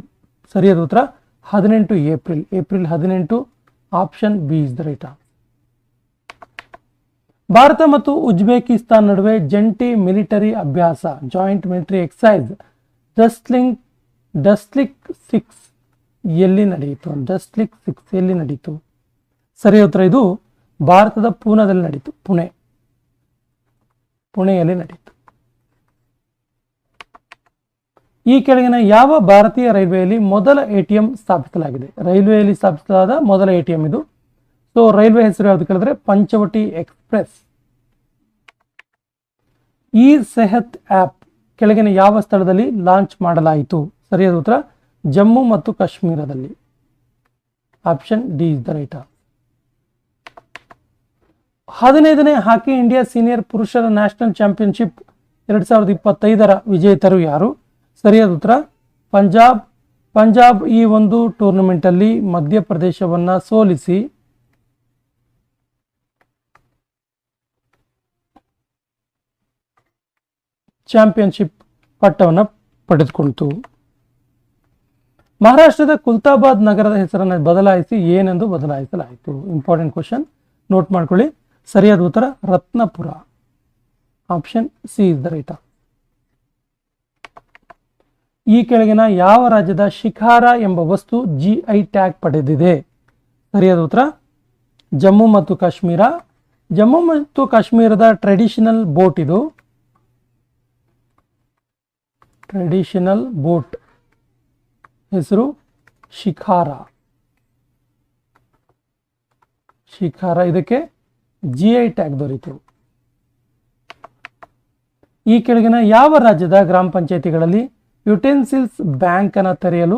ಸರಿಯಾದ ಉತ್ತರ 18 April. April 18. Option B is the right. Bharat ಮತ್ತು ಉಜ್ಬೇಕಿಸ್ತಾನ್ ನಡುವೆ ಜಂಟಿ ಮಿಲಿಟರಿ ಅಭ್ಯಾಸ ಜಾಯಿಂಟ್ ಮಿಲಿಟರಿ ಎಕ್ಸೈಸ್ ಡಸ್ಲಿಕ್ 6 ಎಲ್ಲಿ ನಡೆಯಿತು? ಡಸ್ಲಿಕ್ 6 ಎಲ್ಲಿ ನಡೀತು? ಸರಿಯಾದ ಉತ್ತರ ಇದು ಭಾರತದ ಪೂನಾದಲ್ಲಿ ನಡೀತು. ಪುಣೆಯಲ್ಲಿ ನಡೀತು. ಈ ಕೆಳಗಿನ ಯಾವ ಭಾರತೀಯ ರೈಲ್ವೆಯಲ್ಲಿ ಮೊದಲ ATM ಸ್ಥಾಪಿಸಲಾಗಿದೆ? ರೈಲ್ವೆಯಲ್ಲಿ ಸ್ಥಾಪಿಸಲಾದ ಮೊದಲ ATM ಇದು. ಸೊ ರೈಲ್ವೆ ಹೆಸರು ಯಾವುದು ಕೇಳಿದ್ರೆ ಪಂಚವಟಿ ಎಕ್ಸ್ಪ್ರೆಸ್. ಈ ಸೆಹತ್ ಆ್ಯಪ್ ಕೆಳಗಿನ ಯಾವ ಸ್ಥಳದಲ್ಲಿ ಲಾಂಚ್ ಮಾಡಲಾಯಿತು? ಸರಿಯಾದ ಉತ್ತರ ಜಮ್ಮು ಮತ್ತು ಕಾಶ್ಮೀರದಲ್ಲಿ. Option D is the right. 15ನೇ ಹಾಕಿ ಇಂಡಿಯಾ ಸೀನಿಯರ್ ಪುರುಷರ ನ್ಯಾಷನಲ್ ಚಾಂಪಿಯನ್ಶಿಪ್ 2025ರ ವಿಜೇತರು ಯಾರು? ಸರಿಯಾದ ಉತ್ತರ ಪಂಜಾಬ್ ಈ ಒಂದು ಟೂರ್ನಮೆಂಟ್ ಅಲ್ಲಿ ಮಧ್ಯಪ್ರದೇಶವನ್ನ ಸೋಲಿಸಿ ಚಾಂಪಿಯನ್ಶಿಪ್ ಪಟ್ಟವನ್ನು ಪಡೆದುಕೊಂಡಿತು. ಮಹಾರಾಷ್ಟ್ರದ ಕುಲ್ತಾಬಾದ್ ನಗರದ ಹೆಸರನ್ನು ಬದಲಾಯಿಸಿ ಏನೆಂದು ಬದಲಾಯಿಸಲಾಯಿತು? ಇಂಪಾರ್ಟೆಂಟ್ ಕ್ವಶನ್, ನೋಟ್ ಮಾಡ್ಕೊಳ್ಳಿ. ಸರಿಯಾದ ಉತ್ತರ Ratnapura. Option C is the right. ಈ ಕೆಳಗಿನ ಯಾವ ರಾಜ್ಯದ ಶಿಖಾರ ಎಂಬ ವಸ್ತು GI ಟ್ಯಾಗ್ ಪಡೆದಿದೆ? ಸರಿಯಾದ ಉತ್ತರ ಜಮ್ಮು ಮತ್ತು ಕಾಶ್ಮೀರ. ಜಮ್ಮು ಮತ್ತು ಕಾಶ್ಮೀರದ ಟ್ರೆಡಿಷನಲ್ ಬೋಟ್ ಇದು. ಟ್ರೆಡಿಷನಲ್ ಬೋಟ್ ಹೆಸರು ಶಿಖಾರ. ಇದಕ್ಕೆ GI ಟ್ಯಾಗ್ ದೊರೆಯಿತು. ಈ ಕೆಳಗಿನ ಯಾವ ರಾಜ್ಯದ ಗ್ರಾಮ ಪಂಚಾಯಿತಿಗಳಲ್ಲಿ ಯುಟೆನ್ಸಿಲ್ಸ್ ಬ್ಯಾಂಕ್ ಅನ್ನು ತೆರೆಯಲು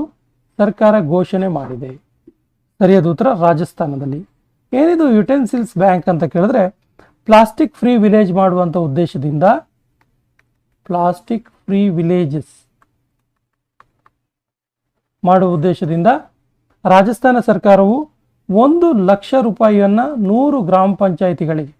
ಸರ್ಕಾರ ಘೋಷಣೆ ಮಾಡಿದೆ? ಸರಿಯಾದ ಉತ್ತರ ರಾಜಸ್ಥಾನದಲ್ಲಿ. ಏನಿದು ಯುಟೆನ್ಸಿಲ್ಸ್ ಬ್ಯಾಂಕ್ ಅಂತ ಕೇಳಿದ್ರೆ ಪ್ಲಾಸ್ಟಿಕ್ ಫ್ರೀ ವಿಲೇಜ್ ಮಾಡುವಂಥ ಉದ್ದೇಶದಿಂದ ಪ್ಲಾಸ್ಟಿಕ್ ಫ್ರೀ ವಿಲೇಜಸ್ ಮಾಡುವ ಉದ್ದೇಶದಿಂದ ರಾಜಸ್ಥಾನ ಸರ್ಕಾರವು 1 ಲಕ್ಷ ರೂಪಾಯಿಯನ್ನು 100 ಗ್ರಾಮ ಪಂಚಾಯಿತಿಗಳಿಗೆ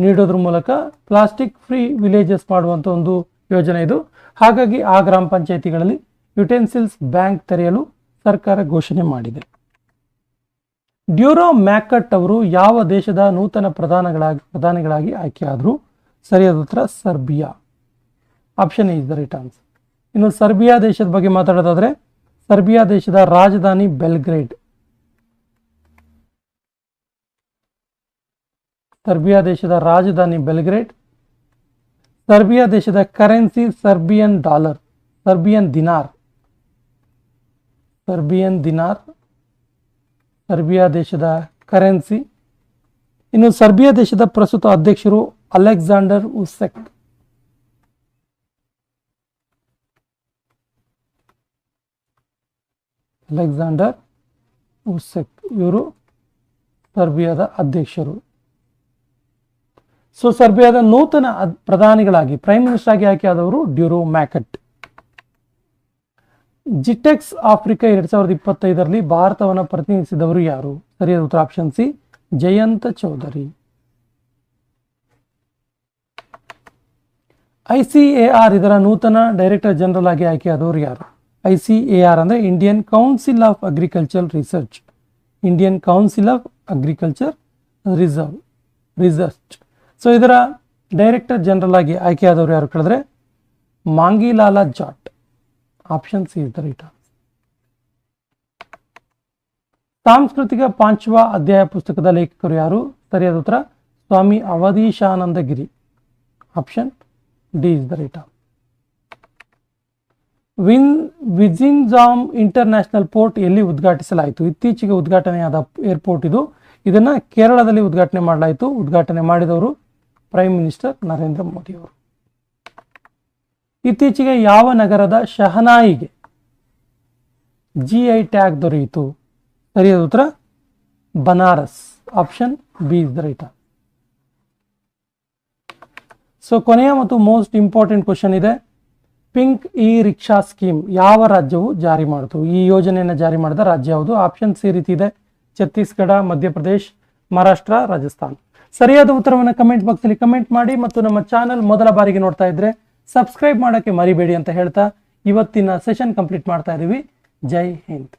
ನೀಡೋದ್ರ ಮೂಲಕ ಪ್ಲಾಸ್ಟಿಕ್ ಫ್ರೀ ವಿಲೇಜಸ್ ಮಾಡುವಂಥ ಒಂದು ಯೋಜನೆ ಇದು. ಹಾಗಾಗಿ ಆ ಗ್ರಾಮ ಪಂಚಾಯಿತಿಗಳಲ್ಲಿ ಯುಟೆನ್ಸಿಲ್ಸ್ ಬ್ಯಾಂಕ್ ತೆರೆಯಲು ಸರ್ಕಾರ ಘೋಷಣೆ ಮಾಡಿದೆ. ಡ್ಯೂರೋ ಮ್ಯಾಕಟ್ ಅವರು ಯಾವ ದೇಶದ ನೂತನ ಪ್ರಧಾನಿಗಳಾಗಿ ಆಯ್ಕೆಯಾದರು? ಸರಿಯಾದ ಉತ್ತರ Serbia. Option is the right answer. ಇನ್ನು ಸರ್ಬಿಯಾ ದೇಶದ ಬಗ್ಗೆ ಮಾತಾಡೋದಾದ್ರೆ ಸರ್ಬಿಯಾ ದೇಶದ ರಾಜಧಾನಿ ಬೆಲ್ಗ್ರೇಡ್. ಸರ್ಬಿಯಾ ದೇಶದ ರಾಜಧಾನಿ ಬೆಲ್ಗ್ರೇಡ್. ಸರ್ಬಿಯಾ ದೇಶದ currency Serbian dollar, Serbian ದಿನಾರ್. Serbia ದೇಶದ ಕರೆನ್ಸಿ. ಇನ್ನು ಸರ್ಬಿಯಾ ದೇಶದ ಪ್ರಸ್ತುತ ಅಧ್ಯಕ್ಷರು ಅಲೆಕ್ಸಾಂಡರ್ ಉಸೆಕ್. ಇವರು ಸರ್ಬಿಯಾದ ಅಧ್ಯಕ್ಷರು. ಸೊ ಸರ್ಬಿಯಾದ ನೂತನ ಪ್ರಧಾನಿಗಳಾಗಿ ಪ್ರೈಮ್ ಮಿನಿಸ್ಟರ್ ಆಗಿ ಆಯ್ಕೆಯಾದವರು ಡ್ಯೂರೋ ಮ್ಯಾಕಟ್. ಜಿಟೆಕ್ಸ್ ಆಫ್ರಿಕಾ 2025ರಲ್ಲಿ ಭಾರತವನ್ನು ಪ್ರತಿನಿಧಿಸಿದವರು ಯಾರು? ಸರಿಯಾದ ಉತ್ತರ option C, Jayant Chaudhary. ICAR ಇದರ ನೂತನ ಡೈರೆಕ್ಟರ್ ಜನರಲ್ ಆಗಿ ಆಯ್ಕೆಯಾದವರು ಯಾರು? ICAR ಅಂದರೆ Indian council of agriculture research. Indian council of agriculture research. So ಇದರ ಡೈರೆಕ್ಟರ್ ಜನರಲ್ ಆಗಿ ಆಯ್ಕೆಯಾದವರು ಯಾರು ಕೇಳಿದ್ರೆ Mangilal Jat. Option C is the right answer. ಸಾಂಸ್ಕೃತಿಕ ಪಾಂಚವ ಅಧ್ಯಾಯ ಪುಸ್ತಕದ ಲೇಖಕರು ಯಾರು? ಸರಿಯಾದ ಉತ್ತರ Swami Avadheshanandagiri. Option D is the right answer. Vizhinjam international port ಎಲ್ಲಿ ಉದ್ಘಾಟಿಸಲಾಯಿತು? ಇತ್ತೀಚೆಗೆ ಉದ್ಘಾಟನೆಯಾದ ಏರ್ಪೋರ್ಟ್ ಇದು. ಇದನ್ನ ಕೇರಳದಲ್ಲಿ ಉದ್ಘಾಟನೆ ಮಾಡಲಾಯಿತು. ಉದ್ಘಾಟನೆ ಮಾಡಿದವರು ಪ್ರೈಮ್ ಮಿನಿಸ್ಟರ್ ನರೇಂದ್ರ ಮೋದಿ ಅವರು. ಇತ್ತೀಚೆಗೆ ಯಾವ ನಗರದ ಶಹನಾಯಿಗೆ GI ಟ್ಯಾಗ್ ದೊರೆಯಿತು? ಸರಿಯಾದ ಉತ್ತರ Banaras. Option B is the right answer. So ಕೊನೆಯ ಮತ್ತು ಮೋಸ್ಟ್ ಇಂಪಾರ್ಟೆಂಟ್ ಕ್ವಶನ್ ಇದೆ. ಪಿಂಕ್ ಇ ರಿಕ್ಷಾ ಸ್ಕೀಮ್ ಯಾವ ರಾಜ್ಯವು ಜಾರಿ ಮಾಡಿತು? ಈ ಯೋಜನೆಯನ್ನು ಜಾರಿ ಮಾಡಿದ ರಾಜ್ಯ ಯಾವುದು? ಆಪ್ಷನ್ ಸಿ ರೀತಿ ಇದೆ, ಛತ್ತೀಸ್ಗಢ, ಮಧ್ಯಪ್ರದೇಶ್, ಮಹಾರಾಷ್ಟ್ರ, ರಾಜಸ್ಥಾನ್. ಸರಿಯಾದ ಉತ್ತರವನ್ನು ಕಮೆಂಟ್ ಬಾಕ್ಸಲ್ಲಿ ಕಮೆಂಟ್ ಮಾಡಿ ಮತ್ತು ನಮ್ಮ ಚಾನಲ್ ಮೊದಲ ಬಾರಿಗೆ ನೋಡ್ತಾ ಇದ್ರೆ ಸಬ್ಸ್ಕ್ರೈಬ್ ಮಾಡೋಕ್ಕೆ ಮರಿಬೇಡಿ ಅಂತ ಹೇಳ್ತಾ ಇವತ್ತಿನ ಸೆಷನ್ ಕಂಪ್ಲೀಟ್ ಮಾಡ್ತಾ ಇದ್ದೀವಿ. ಜೈ ಹಿಂದ್.